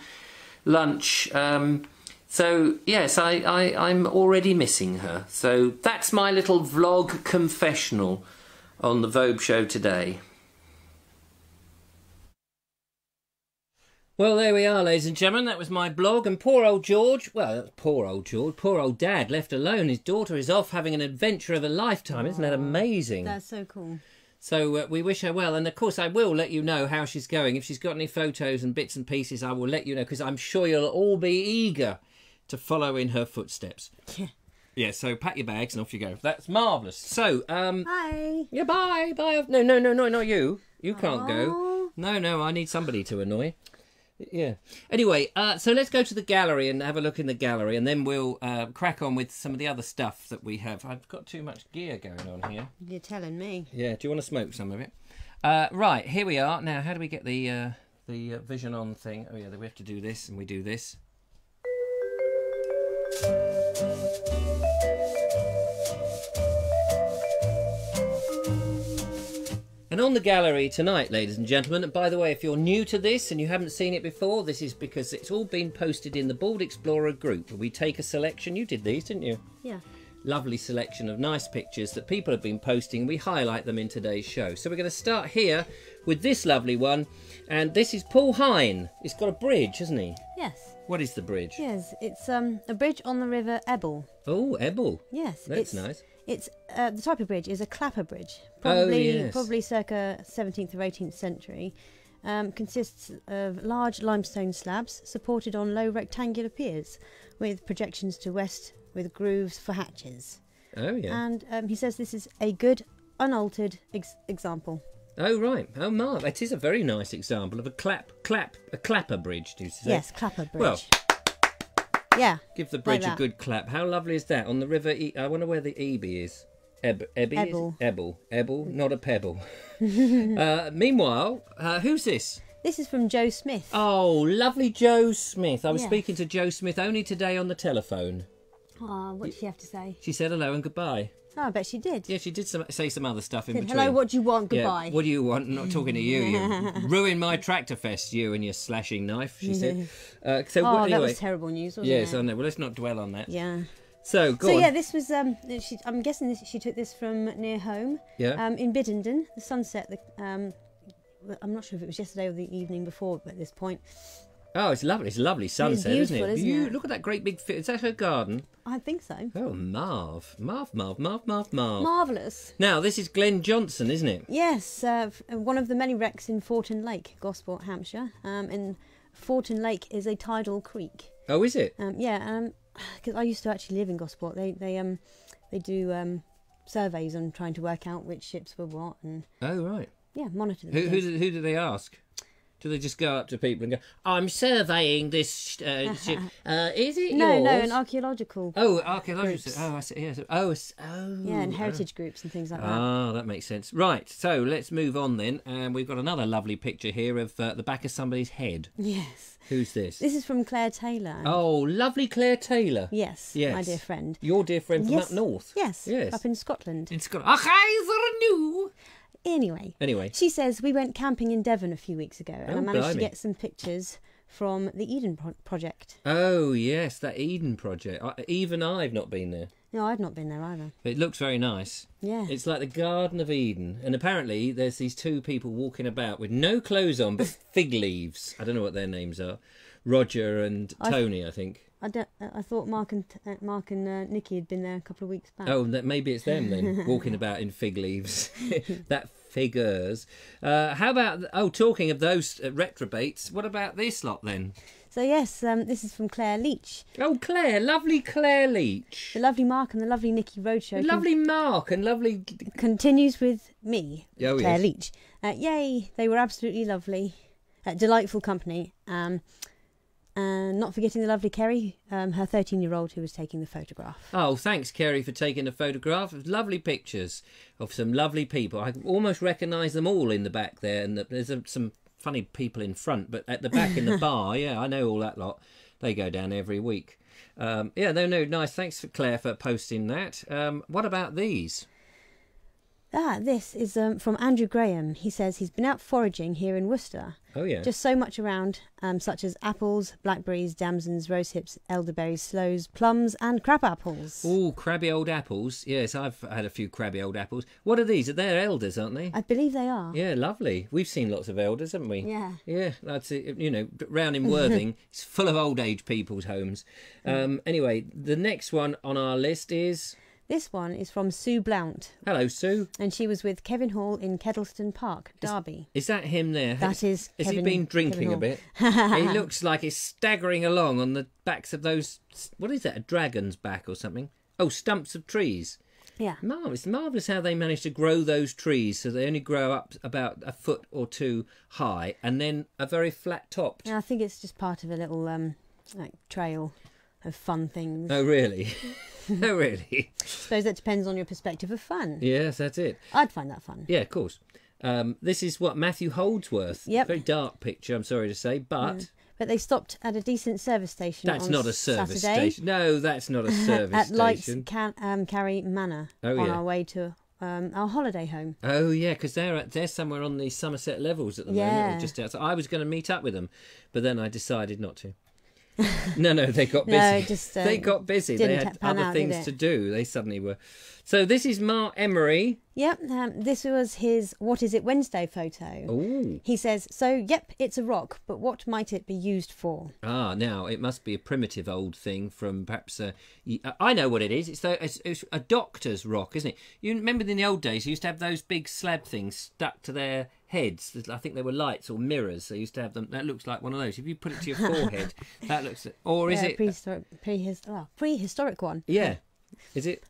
lunch. So yes, I'm already missing her. So that's my little vlog confessional on the Vobes Show today. Well, there we are, ladies and gentlemen. That was my blog. And poor old George, well, poor old George, poor old Dad left alone. His daughter is off having an adventure of a lifetime. Isn't that amazing? That's so cool. So we wish her well. And, of course, I will let you know how she's going. If she's got any photos and bits and pieces, I will let you know, because I'm sure you'll all be eager to follow in her footsteps. Yeah. Yeah, so pack your bags and off you go. That's marvellous. So, bye. Yeah, bye. Bye. No, not you. You can't go. No, I need somebody to annoy. Yeah. Anyway, so let's go to the gallery and have a look in the gallery, and then we'll crack on with some of the other stuff that we have. I've got too much gear going on here. You're telling me. Yeah. Do you want to smoke some of it? Right. Here we are. Now, how do we get the vision on thing? Oh yeah, we have to do this, and we do this. And on the gallery tonight, ladies and gentlemen, and by the way, if you're new to this and you haven't seen it before, this is because it's all been posted in the Bald Explorer group. We take a selection. You did these, didn't you? Yeah. Lovely selection of nice pictures that people have been posting. We highlight them in today's show. So we're going to start here with this lovely one. And this is Paul Hine. He's got a bridge, hasn't he? Yes. What is the bridge? Yes, it's a bridge on the River Ebble. Oh, Ebble. Yes. That's nice. It's the type of bridge is a clapper bridge, probably circa 17th or 18th century. Consists of large limestone slabs supported on low rectangular piers with projections to west with grooves for hatches. Oh yeah. And he says this is a good, unaltered example. Oh right. Oh Marv, it is a very nice example of a clapper bridge. Do you say? Yes, clapper bridge. Well. Yeah. Give the bridge a good clap. How lovely is that? On the river, I wonder where the Eby is. Ebble. Ebble, not a pebble. Meanwhile, who's this? This is from Joe Smith. Oh, lovely Joe Smith. I was Yes. speaking to Joe Smith only today on the telephone. Oh, what did she have to say? She said hello and goodbye. Oh, I bet she did. Yeah, she did say some other stuff in between. Hello, what do you want? Goodbye. Yeah, what do you want? I'm not talking to you. You ruin my tractor fest, you and your slashing knife, she said. That Anyway. was terrible news, wasn't it? Yes, I know. Well, let's not dwell on that. Yeah. So, go on. Yeah, this was, I'm guessing she took this from near home. Yeah. In Biddenden, the sunset, I'm not sure if it was yesterday or the evening before at this point. Oh, it's lovely. It's a lovely sunset, isn't it? Isn't it? Look at that great big... Is that her garden? I think so. Oh, Marv. Marvellous. Now, this is Glen Johnson, isn't it? Yes, one of the many wrecks in Forton Lake, Gosport, Hampshire. And Forton Lake is a tidal creek. Oh, is it? Because I used to actually live in Gosport. They do surveys on trying to work out which ships were what and Oh, right. monitor them. Who do they ask? Do they just go up to people and go, I'm surveying this ship. Is it No, yours? an archaeological. Oh, archaeological. groups. Oh, I see. Yes. Yeah, and heritage groups and things like that. Ah, that makes sense. Right, so let's move on then. And we've got another lovely picture here of the back of somebody's head. Yes. Who's this? This is from Claire Taylor. Oh, lovely Claire Taylor. Yes, my dear friend. Your dear friend from Yes. up north. Yes, up in Scotland. In Scotland. Anyway. She says, we went camping in Devon a few weeks ago and I managed blimey. to get some pictures from the Eden Project. Oh, yes, that Eden Project. Even I've not been there. No, I've not been there either. It looks very nice. Yeah. It's like the Garden of Eden. And apparently there's these two people walking about with no clothes on but fig leaves. I don't know what their names are. Roger and Tony, I think. I thought Mark and Nikki had been there a couple of weeks back. Oh, maybe it's them then, walking about in fig leaves. That figures. How about, talking of those retrobates, what about this lot then? So yes, this is from Claire Leach. Oh, Claire, lovely Claire Leach. The lovely Mark and the lovely Nikki Roadshow. Lovely Mark and lovely... Continues with me, Oh, Claire yes. Leach. Yay, they were absolutely lovely. Delightful company. And not forgetting the lovely Kerry, her 13-year-old who was taking the photograph. Oh, thanks, Kerry, for taking a photograph of lovely pictures of some lovely people. I almost recognise them all in the back there, and there's some funny people in front, but at the back in the bar, yeah, I know all that lot. They go down every week. Nice. Thanks for Claire for posting that. What about these? This is from Andrew Graham. He says he's been out foraging here in Worcester. Oh, yeah. Just so much around, such as apples, blackberries, damsons, rosehips, elderberries, sloes, plums and crab apples. Oh, crabby old apples. Yes, I've had a few crabby old apples. What are these? They're elders, aren't they? I believe they are. Yeah, lovely. We've seen lots of elders, haven't we? Yeah. Yeah, that's it. You know, round in Worthing, it's full of old age people's homes. Anyway, the next one on our list is... This one is from Sue Blount. Hello, Sue. And she was with Kevin Hall in Kedleston Park, Derby. Is that him there? That is Has Kevin, he been drinking Kevin a bit? He looks like he's staggering along on the backs of those... What is that, a dragon's back or something? Oh, stumps of trees. Yeah. Marvellous. Marvellous how they manage to grow those trees so they only grow up about a foot or two high and then a very flat topped. I think it's just part of a little trail of fun things. Oh, really? Oh, really? I suppose that depends on your perspective of fun. Yes, that's it. I'd find that fun. Yeah, of course. This is what Matthew Holdsworth. Yep. Very dark picture, I'm sorry to say, but... Yeah. But they stopped at a decent service station That's on not a service Saturday station. No, that's not a service at Lights station. Carry Manor on our way to our holiday home. Oh, yeah, because they're somewhere on the Somerset Levels at the moment. Or just outside. I was going to meet up with them, but then I decided not to. No, they got busy. No, just, they got busy. They had other things to do. They suddenly were. So this is Mark Emery. Yep, this was his What Is It Wednesday photo. Ooh. He says, so, yep, it's a rock, but what might it be used for? Ah, now, it must be a primitive old thing from perhaps... I know what it is. It's a doctor's rock, isn't it? You remember in the old days, you used to have those big slab things stuck to their heads. I think they were lights or mirrors. They used to have them. That looks like one of those. If you put it to your forehead, that looks... Or is it... Prehistoric one. Yeah. Is it...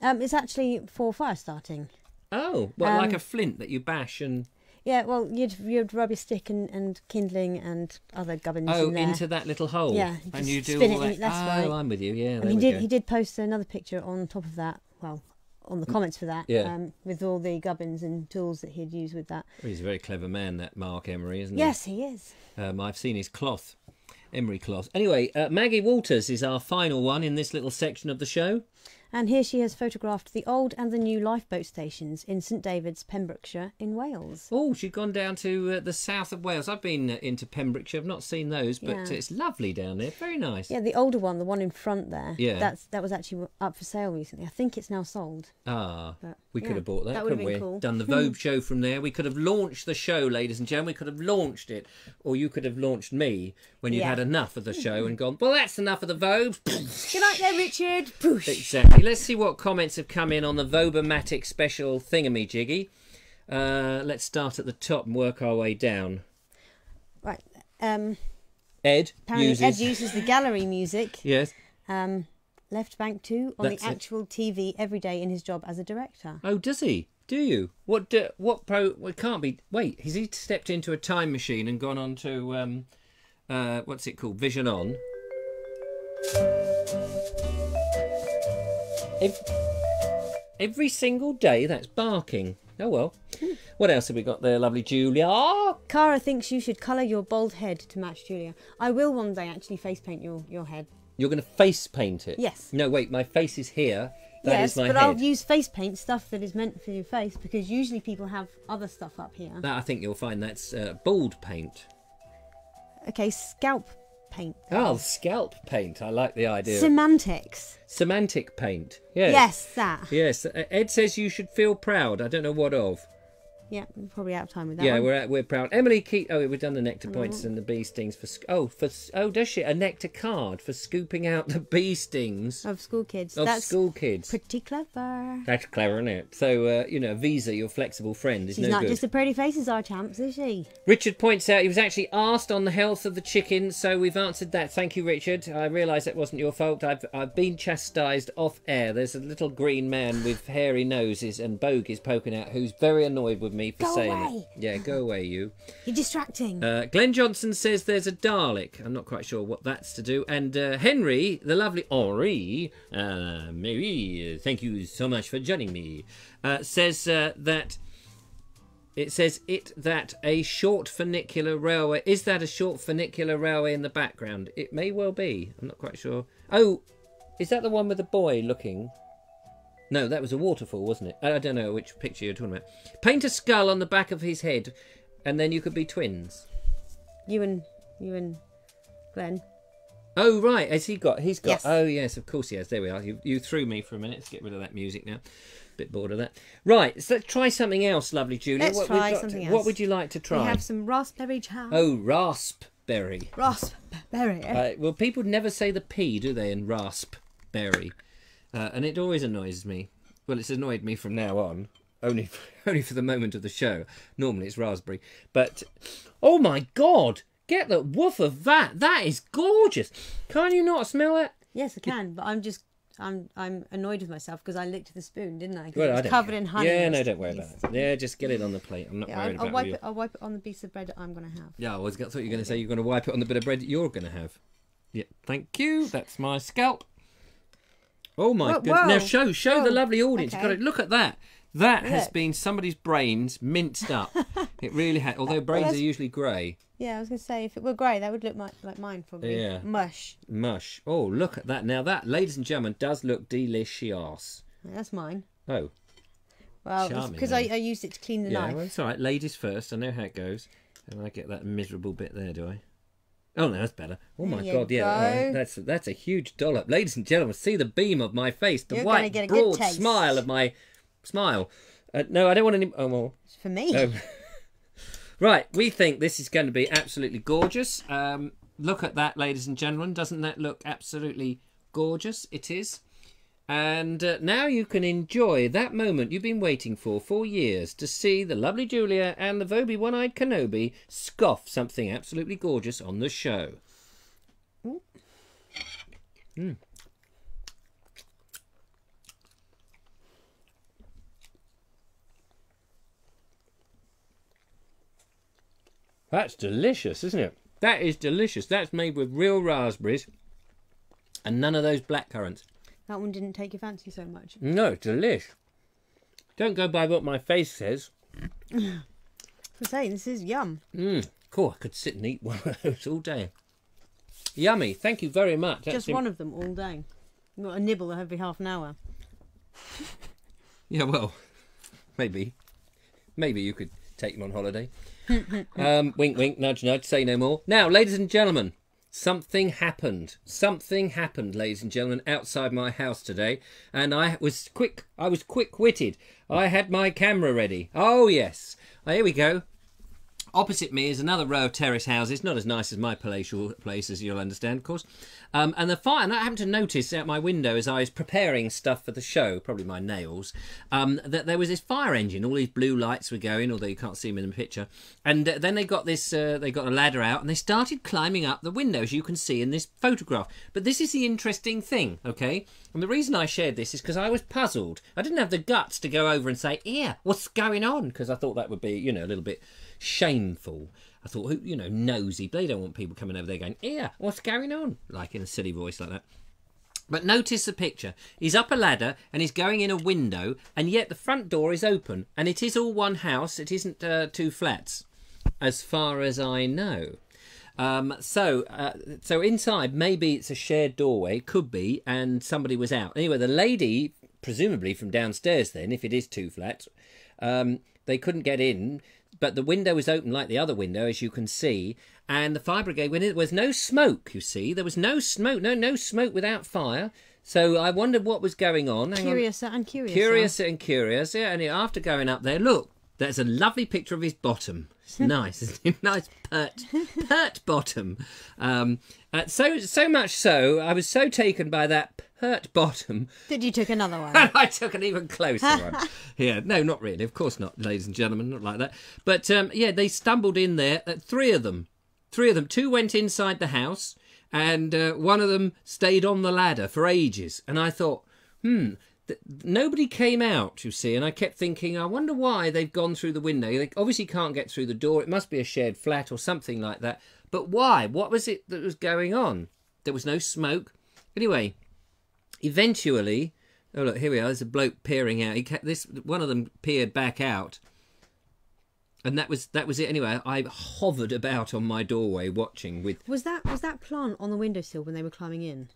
It's actually for fire starting. Oh, well, like a flint that you bash and... Yeah, well, you'd rub your stick and kindling and other gubbins in there. Into that little hole. Yeah, and you do spin all it. that. That's right. I'm with you. Yeah, and he did post another picture on top of that. Well, on the comments for that. Yeah. With all the gubbins and tools that he'd use with that. He's a very clever man, that Mark Emery, isn't he? Yes, he is. I've seen his cloth, Emery cloth. Anyway, Maggie Walters is our final one in this little section of the show. And here she has photographed the old and the new lifeboat stations in St David's, Pembrokeshire in Wales. Oh, she's gone down to the south of Wales. I've been into Pembrokeshire. I've not seen those, but it's lovely down there. Very nice. Yeah, the older one, the one in front there. Yeah. That was actually up for sale recently. I think it's now sold. Ah, but, we could have bought that, that couldn't we? Cool. Done the Vobes show from there. We could have launched the show, ladies and gentlemen. We could have launched it. Or you could have launched me when you'd had enough of the show and gone, well, that's enough of the Vobes. Good night there, Richard. Poosh. Exactly. Let's see what comments have come in on the Vobomatic special thingamajiggy. Let's start at the top and work our way down. Right. Ed uses the gallery music. Yes. Left Bank 2 on the actual TV every day in his job as a director. Oh, does he? Do you? What pro? Well, it can't be. Wait, has he stepped into a time machine and gone on to what's it called? Vision On. Every single day, that's barking. Oh, well. What else have we got there, lovely Julia? Cara thinks you should colour your bald head to match Julia. I will one day actually face paint your head. You're going to face paint it? Yes. No, wait, my face is here. That is my head. But I'll use face paint, stuff that is meant for your face, because usually people have other stuff up here. That, I think you'll find that's bald paint. Okay, scalp paint. Oh, scalp paint. I like the idea. Semantics. Semantic paint. Yes. Yes, that. Yes. Ed says you should feel proud. I don't know what of. Yeah, we're probably out of time with that. Yeah, one. we're proud. Emily we've done the nectar points and the bee stings does she? A nectar card for scooping out the bee stings of school kids. That's school kids. Pretty clever. That's clever, isn't it? So Visa, your flexible friend, is She's no not good. just a pretty faces, our champs, is she? Richard points out he was actually asked on the health of the chicken, so we've answered that. Thank you, Richard. I realise that wasn't your fault. I've been chastised off air. There's a little green man with hairy noses and bogies poking out who's very annoyed with me for saying it. Yeah, go away, you. You're distracting. Glenn Johnson says there's a Dalek. I'm not quite sure what that's to do. And Henry, the lovely Henri, Mary, thank you so much for joining me, says that it says that a short funicular railway. Is that a short funicular railway in the background? It may well be. I'm not quite sure. Oh, is that the one with the boy looking? No, that was a waterfall, wasn't it? I don't know which picture you're talking about. Paint a skull on the back of his head, and then you could be twins. You and Glenn. Oh, right. He's got. Yes. Oh, yes, of course he has. There we are. You threw me for a minute. Let's get rid of that music now. Bit bored of that. Right, so let's try something else, lovely Julia. Let's try something else. What would you like to try? We have some raspberry jam. Oh, raspberry. Raspberry. Well, people never say the P, do they, in raspberry? And it always annoys me. Well, it's annoyed me from now on. Only for the moment of the show. Normally it's raspberry. But, oh my God! Get the woof of that! That is gorgeous! Can't you not smell it? Yes, I can, but I'm annoyed with myself because I licked the spoon, didn't I? Well, it was covered in honey. Yeah, no, don't worry about it. Yeah, just get it on the plate. I'm not worried about it. I'll wipe it on the piece of bread that I'm going to have. Yeah, I thought you were going to say you're going to wipe it on the bit of bread that you're going to have. Yeah, thank you. That's my scalp. Oh my goodness! Now show the lovely audience. Okay. You've got to look at that. That has been somebody's brains minced up. It really has. Although brains are usually grey. Yeah, I was going to say if it were grey, that would look like mine probably. Yeah. Mush. Oh, look at that. Now that, ladies and gentlemen, does look delicious. That's mine. Oh. Well, because I used it to clean the knife. Well, it's all right. Ladies first. I know how it goes. And I get that miserable bit there, do I? Oh, no, that's better. Oh, my God, yeah. That's a huge dollop. Ladies and gentlemen, see the beam of my face. The white, broad smile of my smile. No, I don't want any... Oh, well. It's for me. Right, we think this is going to be absolutely gorgeous. Look at that, ladies and gentlemen. Doesn't that look absolutely gorgeous? It is. And now you can enjoy that moment you've been waiting for years to see the lovely Julia and the Vobie One-Eyed Kenobi scoff something absolutely gorgeous on the show. Mm. That's delicious, isn't it? That is delicious. That's made with real raspberries and none of those blackcurrants. That one didn't take your fancy so much. No, delish. Don't go by what my face says. I'm saying, this is yum. Cool, I could sit and eat one of those all day. Yummy, thank you very much. Just one of them all day. Not a nibble every half an hour. Yeah, well, maybe you could take them on holiday. Wink, wink, nudge, nudge, say no more. Now, ladies and gentlemen, something happened. Something happened, ladies and gentlemen, outside my house today. And I was quick-witted. I had my camera ready. Oh, yes. Here we go. Opposite me is another row of terrace houses, not as nice as my palatial place, as you'll understand, of course. And I happened to notice out my window as I was preparing stuff for the show, probably my nails, that there was this fire engine. All these blue lights were going, although you can't see them in the picture. And then they got this, they got a ladder out, and they started climbing up the window, as you can see in this photograph. But this is the interesting thing, okay? And the reason I shared this is because I was puzzled. I didn't have the guts to go over and say, "Yeah, what's going on?" Because I thought that would be, a little bit shameful. I thought, nosy. They don't want people coming over there going, "Yeah, what's going on?" Like in a silly voice like that. But notice the picture. He's up a ladder and he's going in a window, and yet the front door is open, and it is all one house. It isn't two flats, as far as I know. So inside, maybe it's a shared doorway, could be, and somebody was out. Anyway, the lady, presumably from downstairs then, if it is two flats, they couldn't get in, but the window was open like the other window, as you can see, and the fire brigade went in. There was no smoke, you see. There was no smoke, no smoke without fire. So I wondered what was going on. Curiouser and curious. Curiouser and curious, yeah. And after going up there, look, there's a lovely picture of his bottom. It's nice, isn't it? Nice pert bottom. So much so, I was so taken by that pert bottom that you took another one. I took an even closer one. Yeah, no, not really. Of course not, ladies and gentlemen, not like that. But yeah, they stumbled in there. Three of them. Two went inside the house, and one of them stayed on the ladder for ages. And I thought, nobody came out, you see, and I kept thinking, I wonder why they've gone through the window. They obviously can't get through the door. It must be a shared flat or something like that. But why? What was it that was going on? There was no smoke. Anyway, eventually, oh look, here we are. There's a bloke peering out. One of them peered back out, and that was it. Anyway, I hovered about on my doorway watching. Was that plant on the windowsill when they were climbing in?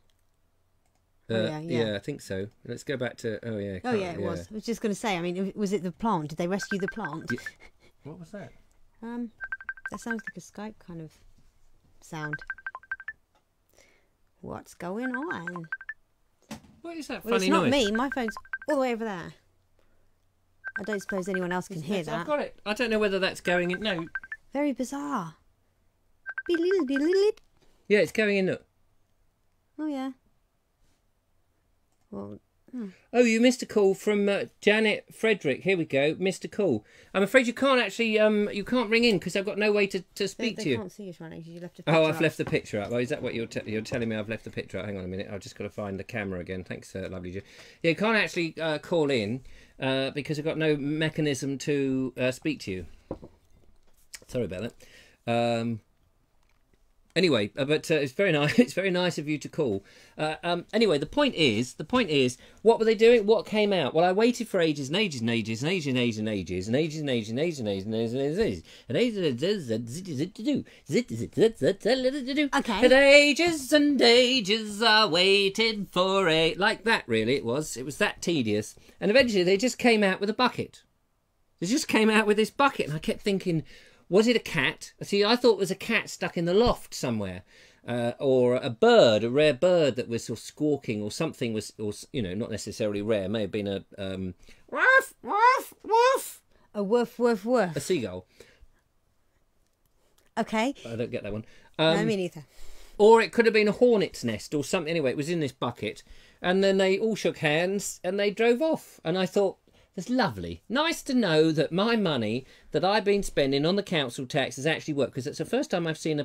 Yeah, I think so. Let's go back to... it was. I was just going to say, I mean, was it the plant? Did they rescue the plant? Yeah. What was that? That sounds like a Skype kind of sound. What's going on? What is that Well, funny it's not noise? me. My phone's all the way over there. I don't suppose anyone else can hear that. I've got it. I don't know whether that's going in... No. Very bizarre. Yeah, it's going in... Oh, yeah. Well, Oh, you missed a call from Janet Frederick. Here we go. Missed a call. I'm afraid you can't actually, you can't ring in because I've got no way to speak to you. They can't see us right now because you left a picture I've left the picture up. Oh, is that what you're telling me? I've left the picture up. Hang on a minute. I've just got to find the camera again. Thanks, lovely. Yeah, you can't actually call in because I've got no mechanism to speak to you. Sorry about that. Anyway, but it's very nice. It's very nice of you to call. Anyway, the point is, what were they doing? What came out? Well, I waited for ages and ages and ages and ages and ages and ages and ages and ages and ages and ages and ages and ages. Okay. And ages and ages I waited for like that. Really, it was that tedious. And eventually, they just came out with a bucket. They just came out with this bucket, and I kept thinking, was it a cat? See, I thought it was a cat stuck in the loft somewhere, or a bird, a rare bird that was sort of squawking, or something was, or not necessarily rare. It may have been a woof, woof, woof. A woof, woof, woof. A seagull. Okay. I don't get that one. No, me neither. Or it could have been a hornet's nest or something. Anyway, it was in this bucket, and then they all shook hands and they drove off. And I thought, it's lovely. Nice to know that my money that I've been spending on the council tax has actually worked, because it's the first time I've seen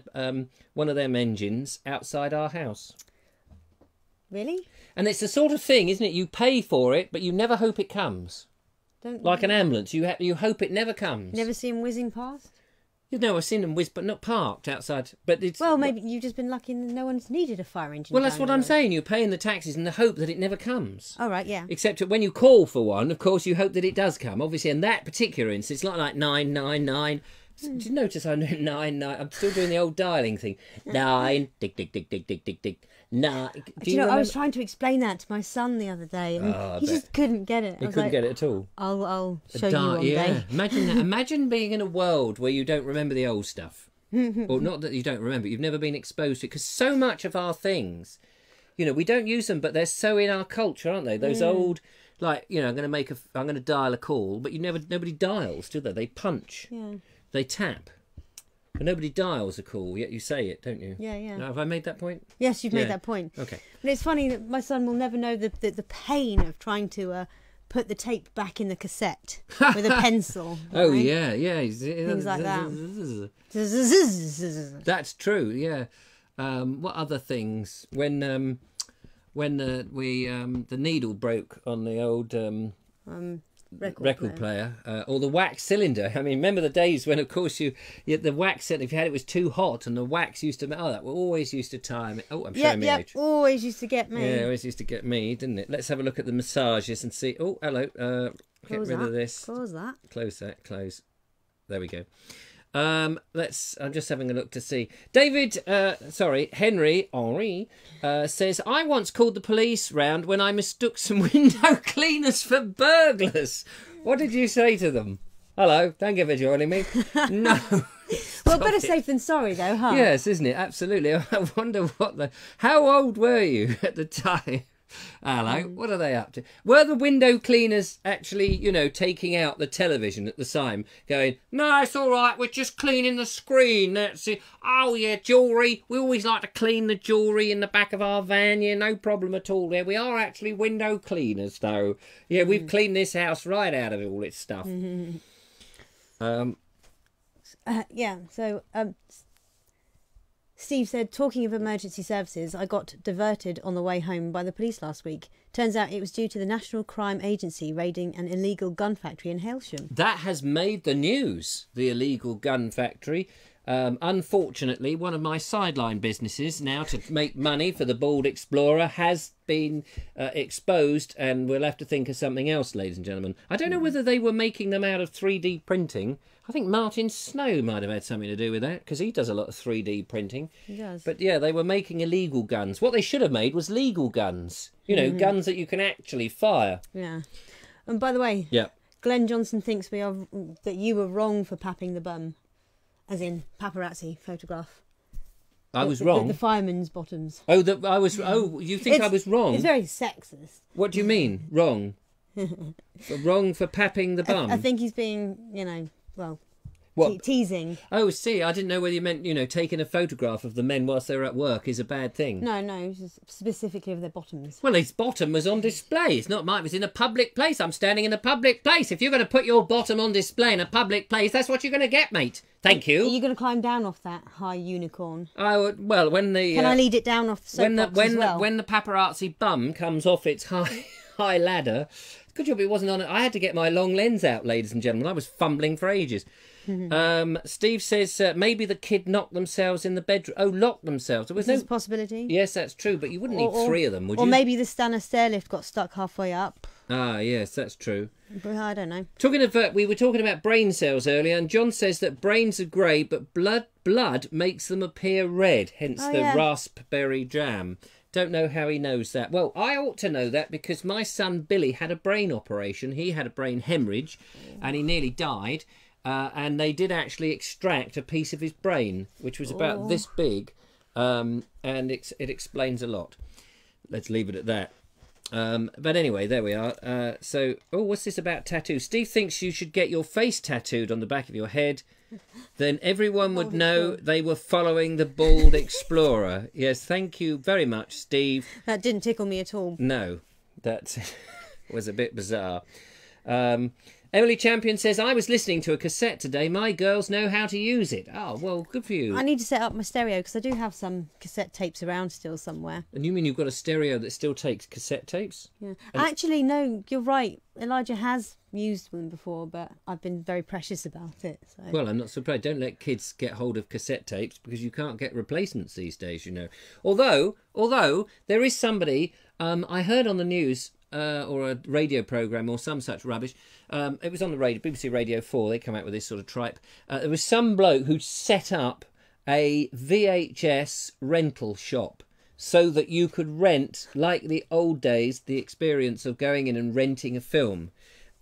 one of them engines outside our house. Really? And it's the sort of thing, isn't it? You pay for it, but you never hope it comes. Like an ambulance, you hope it never comes. Never see him whizzing past? You know, I've seen them whiz, but not parked outside. But it's well, maybe you've just been lucky and no one's needed a fire engine. Well, that's what I'm saying. You're paying the taxes in the hope that it never comes. Oh, right, yeah. Except that when you call for one, of course, you hope that it does come. Obviously, in that particular instance, it's not like 999. Did you notice I know 99? I'm still doing the old dialing thing. 9, tick, tick, tick, tick, tick, tick, tick. 9. Do you know, I was trying to explain that to my son the other day, and he just couldn't get it. He couldn't get it at all. I'll show you one day. Imagine that. Imagine being in a world where you don't remember the old stuff. Or not that you don't remember, you've never been exposed to it. Because so much of our things, you know, we don't use them, but they're so in our culture, aren't they? Those old, like, you know, I'm going to dial a call, but nobody dials, do they? They punch. Yeah. They tap. But nobody dials a call, yet you say it, don't you? Yeah, yeah. Now, have I made that point? Yes, you've made that point. Okay. But it's funny that my son will never know the pain of trying to put the tape back in the cassette with a pencil. Oh, yeah, yeah. Things like that. That's true, yeah. What other things? When the needle broke on the old... record player or the wax cylinder. I mean, remember the days when, of course, the wax cylinder, if you had it was too hot and the wax used to... Oh, that always used to tire me. Oh, I'm showing me age. Always used to get me. Yeah, always used to get me, didn't it? Let's have a look at the massages and see. Oh, hello. Get rid of this. Close that. Close that. Close. There we go. I'm just having a look to see. Henry says, I once called the police round when I mistook some window cleaners for burglars. What did you say to them? Hello, thank you for joining me. No. Well, better safe than sorry, though, huh? Yes, isn't it? Absolutely. I wonder how old were you at the time? Hello, what are they up to? Were the window cleaners actually, you know, taking out the television at the time, going, no, it's all right, we're just cleaning the screen, that's it. Oh, yeah, jewellery, we always like to clean the jewellery in the back of our van, yeah, no problem at all. Yeah, we are actually window cleaners, though. Yeah, we've cleaned this house right out of all its stuff. Steve said, talking of emergency services, I got diverted on the way home by the police last week. Turns out it was due to the National Crime Agency raiding an illegal gun factory in Hailsham. That has made the news, the illegal gun factory. Unfortunately, one of my sideline businesses now to make money for the Bald Explorer has been exposed, and we'll have to think of something else, ladies and gentlemen. I don't know whether they were making them out of 3D printing. I think Martin Snow might have had something to do with that, because he does a lot of 3D printing. He does. But yeah, they were making illegal guns. What they should have made was legal guns. You know, guns that you can actually fire. Yeah. And by the way, Glenn Johnson thinks that you were wrong for papping the bum. As in paparazzi photograph. I was wrong. The fireman's bottoms. Oh, I was. Oh, you think I was wrong? It's very sexist. What do you mean, wrong? Wrong for papping the bum? I think he's being, teasing. Oh, see, I didn't know whether you meant, taking a photograph of the men whilst they're at work is a bad thing. No, specifically of their bottoms. Well, his bottom was on display. It's not mine. It was in a public place. I'm standing in a public place. If you're going to put your bottom on display in a public place, that's what you're going to get, mate. Thank you. Are you going to climb down off that high unicorn? I would. Well, when the can I lead it down off the soapbox as well? When the paparazzi bum comes off its high ladder, good job it wasn't on it. I had to get my long lens out, ladies and gentlemen. I was fumbling for ages. Steve says maybe the kid knocked themselves in the bedroom. Oh, locked themselves. Is this a possibility? Yes, that's true. But you wouldn't need three of them, would you? Or maybe the Stanner stairlift got stuck halfway up. Ah, yes, that's true. But I don't know. We were talking about brain cells earlier, and John says that brains are grey, but blood makes them appear red. Hence raspberry jam. Don't know how he knows that. Well, I ought to know that because my son Billy had a brain operation. He had a brain hemorrhage, and he nearly died. And they did actually extract a piece of his brain, which was about this big, and it explains a lot. Let's leave it at that. But anyway, there we are. What's this about tattoos? Steve thinks you should get your face tattooed on the back of your head. Then everyone would know they were following the Bald Explorer. Yes, thank you very much, Steve. That didn't tickle me at all. No, that was a bit bizarre. Emily Champion says, I was listening to a cassette today. My girls know how to use it. Oh, well, good for you. I need to set up my stereo because I do have some cassette tapes around still somewhere. And you mean you've got a stereo that still takes cassette tapes? Yeah. Actually, no, you're right. Elijah has used them before, but I've been very precious about it. So. Well, I'm not surprised. Don't let kids get hold of cassette tapes because you can't get replacements these days, you know. Although there is somebody, I heard on the news... or a radio programme or some such rubbish. It was on the radio, BBC Radio 4. They come out with this sort of tripe. There was some bloke who set up a VHS rental shop so that you could rent, like the old days, the experience of going in and renting a film.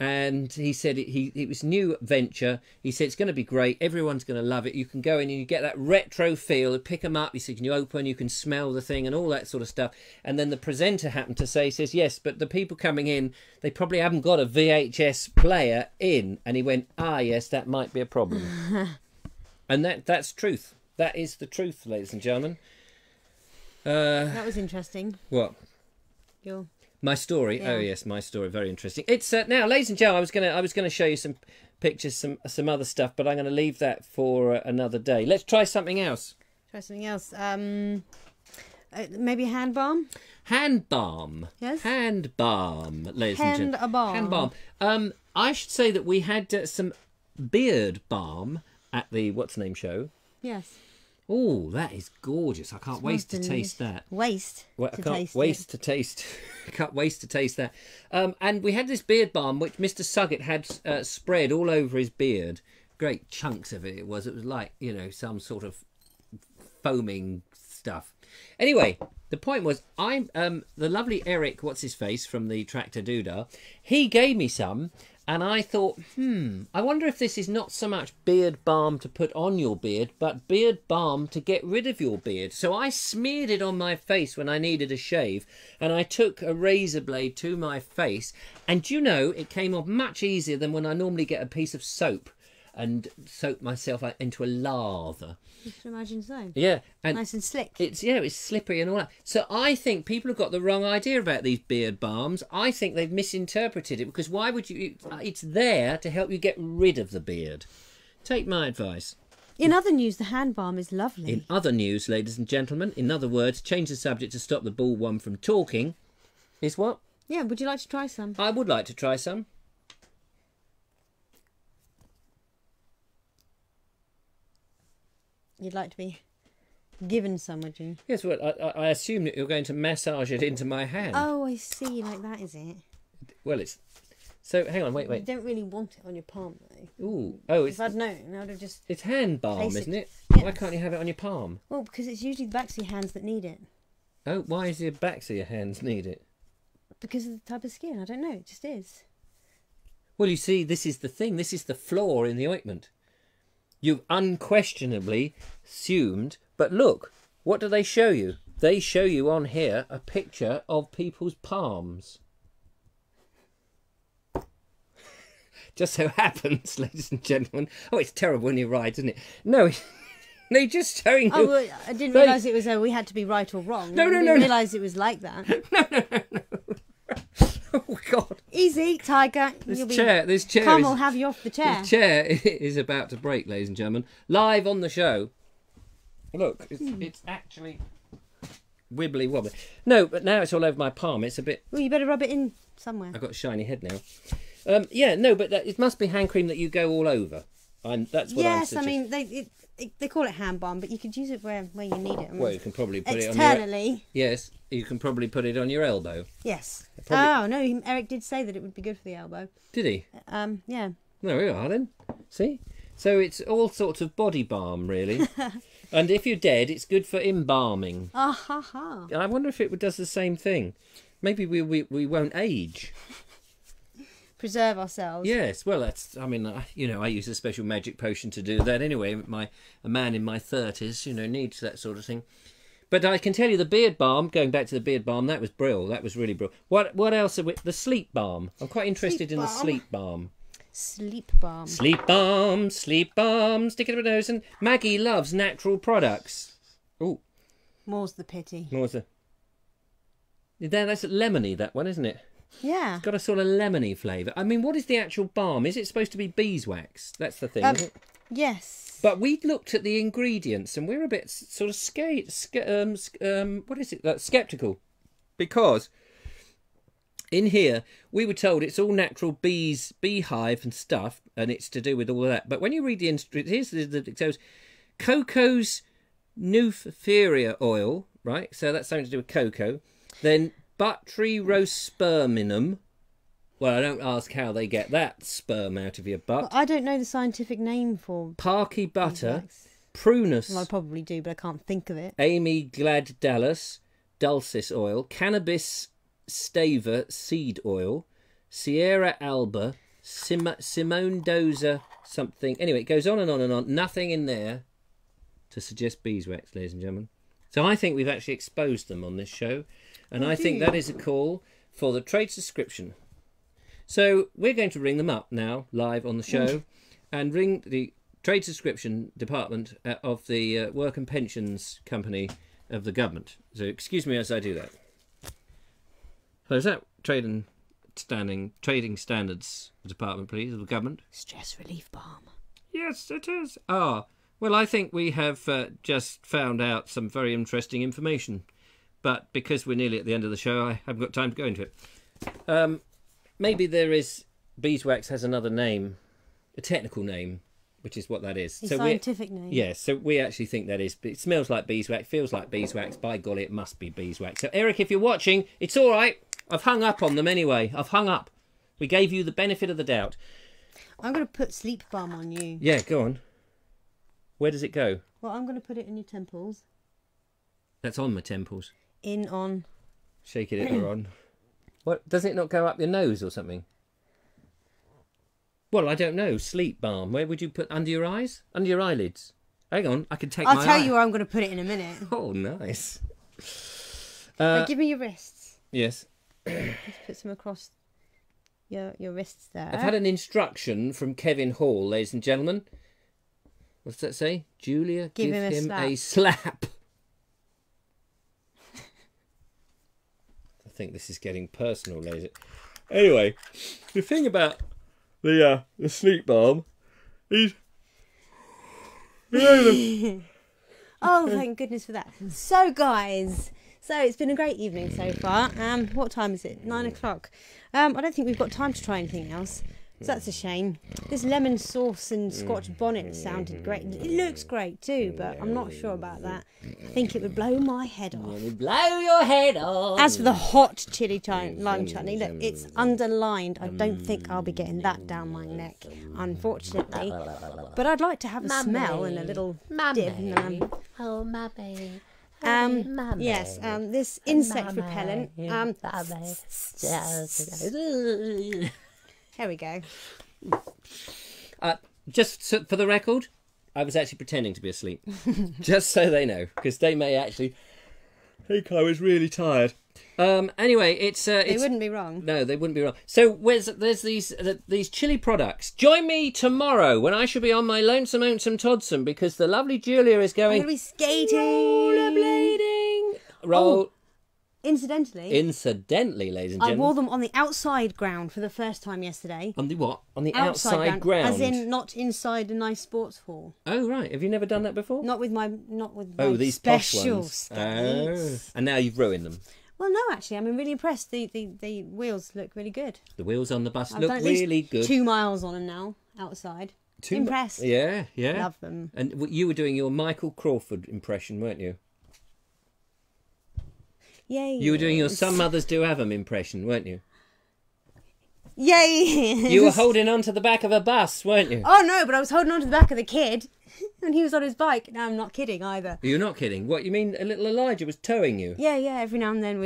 And he said it was new venture. He said it's going to be great. Everyone's going to love it. You can go in and you get that retro feel. You pick them up. You see, can you open? You can smell the thing and all that sort of stuff. And then the presenter happened to say, he says, yes, but the people coming in, they probably haven't got a VHS player in. And he went, yes, that might be a problem. And that's truth. That is the truth, ladies and gentlemen. That was interesting. What? My story. Yeah. Oh yes, my story. Very interesting. It's now, ladies and gentlemen. I was gonna show you some pictures, some other stuff, but I'm going to leave that for another day. Let's try something else. Try something else. Maybe a hand balm. Hand balm. Yes. Hand balm, ladies and gentlemen. Hand balm. I should say that we had some beard balm at the What's Name show. Yes. Oh, that is gorgeous! I can't wait to taste that. I can't wait to taste that. And we had this beard balm which Mr. Suggett had spread all over his beard. Great chunks of it. It was like, you know, some sort of foaming stuff. Anyway, the point was, the lovely Eric, what's his face from the Tractor Doodah, he gave me some. And I thought, I wonder if this is not so much beard balm to put on your beard, but beard balm to get rid of your beard. So I smeared it on my face when I needed a shave, and I took a razor blade to my face, and you know, it came off much easier than when I normally get a piece of soap and soak myself into a lather. I can imagine so. Yeah. And nice and slick. It's slippery and all that. So I think people have got the wrong idea about these beard balms. I think they've misinterpreted it, because why would you... It's there to help you get rid of the beard. Take my advice. In other news, the hand balm is lovely. In other news, ladies and gentlemen, in other words, change the subject to stop the ball one from talking, is what? Yeah, would you like to try some? I would like to try some. You'd like to be given some, would you? Yes, well, I assume that you're going to massage it into my hand. Oh, I see. Like that, is it? Well, it's... So, hang on, wait. You don't really want it on your palm, though. Ooh. Oh, it's... If I'd known, I would have just... It's hand balm, isn't it? Yes. Why can't you have it on your palm? Well, because it's usually the backs of your hands that need it. Oh, why is the backs of your hands need it? Because of the type of skin. I don't know. It just is. Well, you see, this is the thing. This is the flaw in the ointment. You've unquestionably assumed, but look, what do they show you? They show you on here a picture of people's palms. Just so happens, ladies and gentlemen. Oh, it's terrible when you're right, isn't it? No, they're just showing you... Oh, well, I didn't realise it was we had to be right or wrong. No. I didn't realise it was like that. No. Oh, God. Easy, Tiger. This chair Come, we'll have you off the chair. This chair is about to break, ladies and gentlemen. Live on the show. Look, it's actually wibbly wobbly. No, but now it's all over my palm. It's a bit... Well, you better rub it in somewhere. I've got a shiny head now. Yeah, no, but it must be hand cream that you go all over. That's what I'm suggesting. I mean, they call it hand balm, but you could use it where you need it. Well, you can probably put it on externally. Yes, you can probably put it on your elbow. Yes. Oh, no, Eric did say that it would be good for the elbow. Did he? Yeah. There we are then. See? So it's all sorts of body balm, really. And if you're dead, it's good for embalming. Ah, ha, ha. I wonder if it does the same thing. Maybe we won't age. Preserve ourselves. Yes, well, that's... I mean, I use a special magic potion to do that anyway. A man in my 30s, needs that sort of thing. But I can tell you the beard balm, going back to the beard balm, that was brilliant. That was really brilliant. What else? The sleep balm. I'm quite interested in the sleep balm. Sleep balm. Sleep balm, sleep balm. Stick it up your nose. And Maggie loves natural products. Ooh. More's the pity. That's lemony, that one, isn't it? Yeah. It's got a sort of lemony flavour. I mean, what is the actual balm? Is it supposed to be beeswax? That's the thing, isn't it? Yes. But we looked at the ingredients and we're a bit sort of sceptical. Because in here, we were told it's all natural beehive and stuff, and it's to do with all of that. But when you read the instructions, it says coco's nuferia oil, right? So that's something to do with cocoa. Then butryrosperminum. Well, I don't ask how they get that sperm out of your butt. Well, I don't know the scientific name for Parky butter, beeswax. prunus. Well, I probably do, but I can't think of it. Amy gladellus, dulcis oil, cannabis stava seed oil, Sierra alba, Simone Doza something. Anyway, it goes on and on and on. Nothing in there to suggest beeswax, ladies and gentlemen. So I think we've actually exposed them on this show. And I think that is a call for the trade subscription. So we're going to ring them up now, live on the show, and ring the trade subscription department of the Work and Pensions Company of the government. So excuse me as I do that. So is that trading standards department, please, of the government? Stress relief balm. Yes, it is. Ah, well, I think we have just found out some very interesting information. But because we're nearly at the end of the show, I haven't got time to go into it. Maybe there is... Beeswax has another name, a technical name, which is what that is. A scientific name. Yes, so we actually think that is... It smells like beeswax, feels like beeswax. By golly, it must be beeswax. So, Eric, if you're watching, it's all right. I've hung up on them anyway. I've hung up. We gave you the benefit of the doubt. I'm going to put sleep balm on you. Yeah, go on. Where does it go? Well, I'm going to put it in your temples. That's on my temples. In, on. Shake it or on. What, does it not go up your nose or something? Well, I don't know. Sleep balm. Where would you put? Under your eyes? Under your eyelids? Hang on, I can take I'll tell you where I'm going to put it in a minute. Oh, nice. Give me your wrists. Yes. Just put some across your wrists there. I've had an instruction from Kevin Hall, ladies and gentlemen. What's that say? Julia, give him a slap. I think this is getting personal, ladies. Anyway, the thing about the sleep balm is... Oh, thank goodness for that. So, guys, it's been a great evening so far. What time is it? 9 o'clock. I don't think we've got time to try anything else. So that's a shame. This lemon sauce and Scotch bonnet sounded great. It looks great too, but I'm not sure about that. I think it would blow my head off. It would blow your head off. As for the hot chili lime chutney, look, it's underlined. I don't think I'll be getting that down my neck, unfortunately. But I'd like to have a smell and a little dip. Oh, mummy. Yes, this insect repellent. There we go. Just for the record, I was actually pretending to be asleep. Just so they know, because they may actually think I was really tired. Anyway, it's they wouldn't be wrong. No, they wouldn't be wrong. So there's these chili products. Join me tomorrow when I shall be on my lonesome Todsome, because the lovely Julia is going... I'm going to be skating. Rollerblading. Oh, incidentally, ladies and gentlemen, I wore them on the outside ground for the first time yesterday. On the what? On the outside ground? As in, not inside a nice sports hall. Oh, right. Have you never done that before? Not with my these special posh ones. Oh. And now you've ruined them. Well, no, actually, I'm really impressed. The wheels look really good. The wheels on the bus I've look done at really least good. 2 miles on them now, outside. Impressed. Yeah. Love them. And you were doing your Michael Crawford impression, weren't you? Yay. You were doing your Some Mothers Do Have 'Em impression, weren't you? Yay. You were holding on to the back of a bus, weren't you? Oh, no, but I was holding on to the back of the kid and he was on his bike. No, I'm not kidding either. You're not kidding. What, you mean a little Elijah was towing you? Yeah, every now and then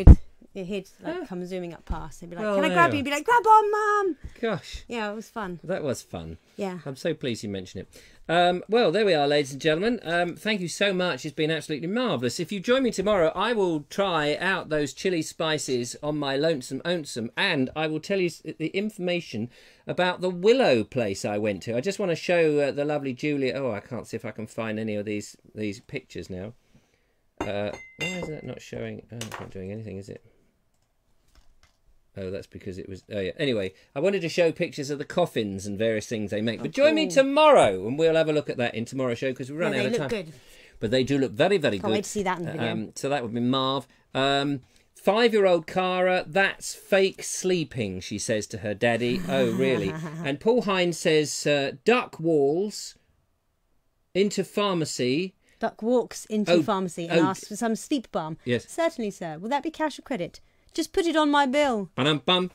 he'd come zooming up past. He'd be like, can I grab you? He'd be like, grab on, Mum. Gosh. Yeah, it was fun. That was fun. Yeah. I'm so pleased you mentioned it. Well, there we are, ladies and gentlemen. Thank you so much. It's been absolutely marvellous. If you join me tomorrow, I will try out those chili spices on my lonesome, and I will tell you the information about the Willow place I went to. I just want to show the lovely Julia. Oh, I can't see if I can find any of these pictures now. Why is that not showing? Oh, it's not doing anything, is it? Oh, that's because it was... Oh, yeah. Anyway, I wanted to show pictures of the coffins and various things they make. But join me tomorrow, and we'll have a look at that in tomorrow's show, because we run out of time. They look good. But they do look very, very good. Can't wait to see that in the video. So that would be Marv. 5-year-old Cara, that's fake sleeping, she says to her daddy. Oh, really? And Paul Hines says, duck walls into pharmacy... Duck walks into pharmacy and asks for some sleep balm. Yes. Certainly, sir. Will that be cash or credit? Just put it on my bill. Bum.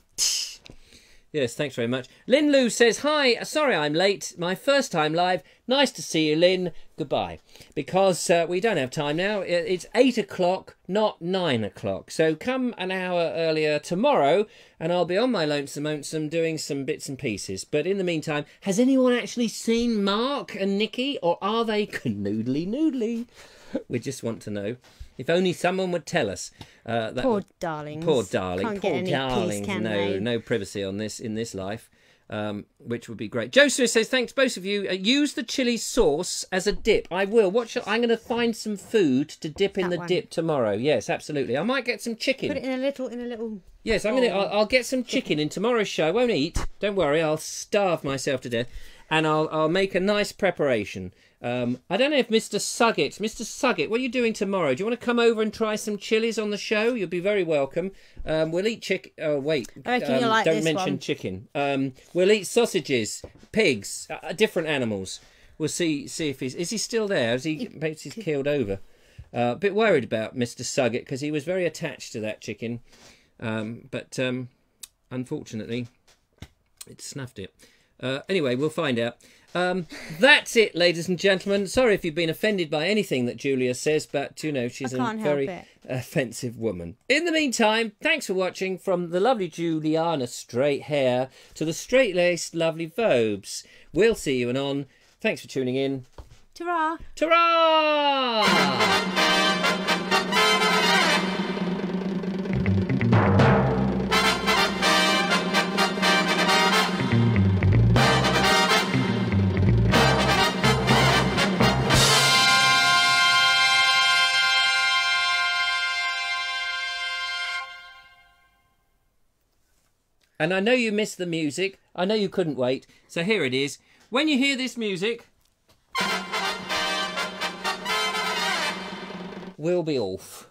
Yes, thanks very much. Lynn Lou says, hi, sorry I'm late. My first time live. Nice to see you, Lynn. Goodbye. Because we don't have time now. It's 8 o'clock, not 9 o'clock. So come an hour earlier tomorrow and I'll be on my lonesome doing some bits and pieces. But in the meantime, has anyone actually seen Mark and Nikki, or are they canoodly? We just want to know. If only someone would tell us. Poor darlings. Poor darling. Can't Poor get any darlings. peace, can they? No privacy on this in this life, which would be great. Joseph says, thanks both of you. Use the chili sauce as a dip. I will. I'm going to find some food to dip in the dip tomorrow. Yes, absolutely. I might get some chicken. Put it in a little. Yes, I'll get some chicken in tomorrow's show. I won't eat. Don't worry. I'll starve myself to death, and I'll make a nice preparation. I don't know if Mr. Suggett, what are you doing tomorrow? Do you want to come over and try some chilies on the show? You'll be very welcome. We'll eat chicken. Oh, wait. I reckon you'll like don't this mention one. chicken. We'll eat sausages, pigs, different animals. We'll see if is he still there? Perhaps he's keeled over. A bit worried about Mr. Suggett because he was very attached to that chicken. But unfortunately, it snuffed it. Anyway, we'll find out. That's it, ladies and gentlemen. Sorry if you've been offended by anything that Julia says, but, you know, she's a very offensive woman. In the meantime, thanks for watching. From the lovely Juliana straight hair to the straight-laced lovely Vobes. We'll see you anon. Thanks for tuning in. Ta-ra! Ta-ra! And I know you missed the music. I know you couldn't wait. So here it is. When you hear this music, we'll be off.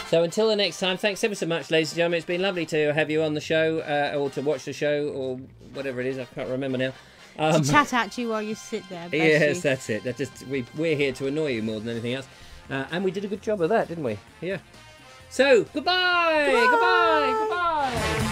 So until the next time, thanks ever so much, ladies and gentlemen. It's been lovely to have you on the show, or to watch the show, or whatever it is. I can't remember now. To chat at you while you sit there. Yes, that's it. We're here to annoy you more than anything else. And we did a good job of that, didn't we? Yeah. So, goodbye! Goodbye!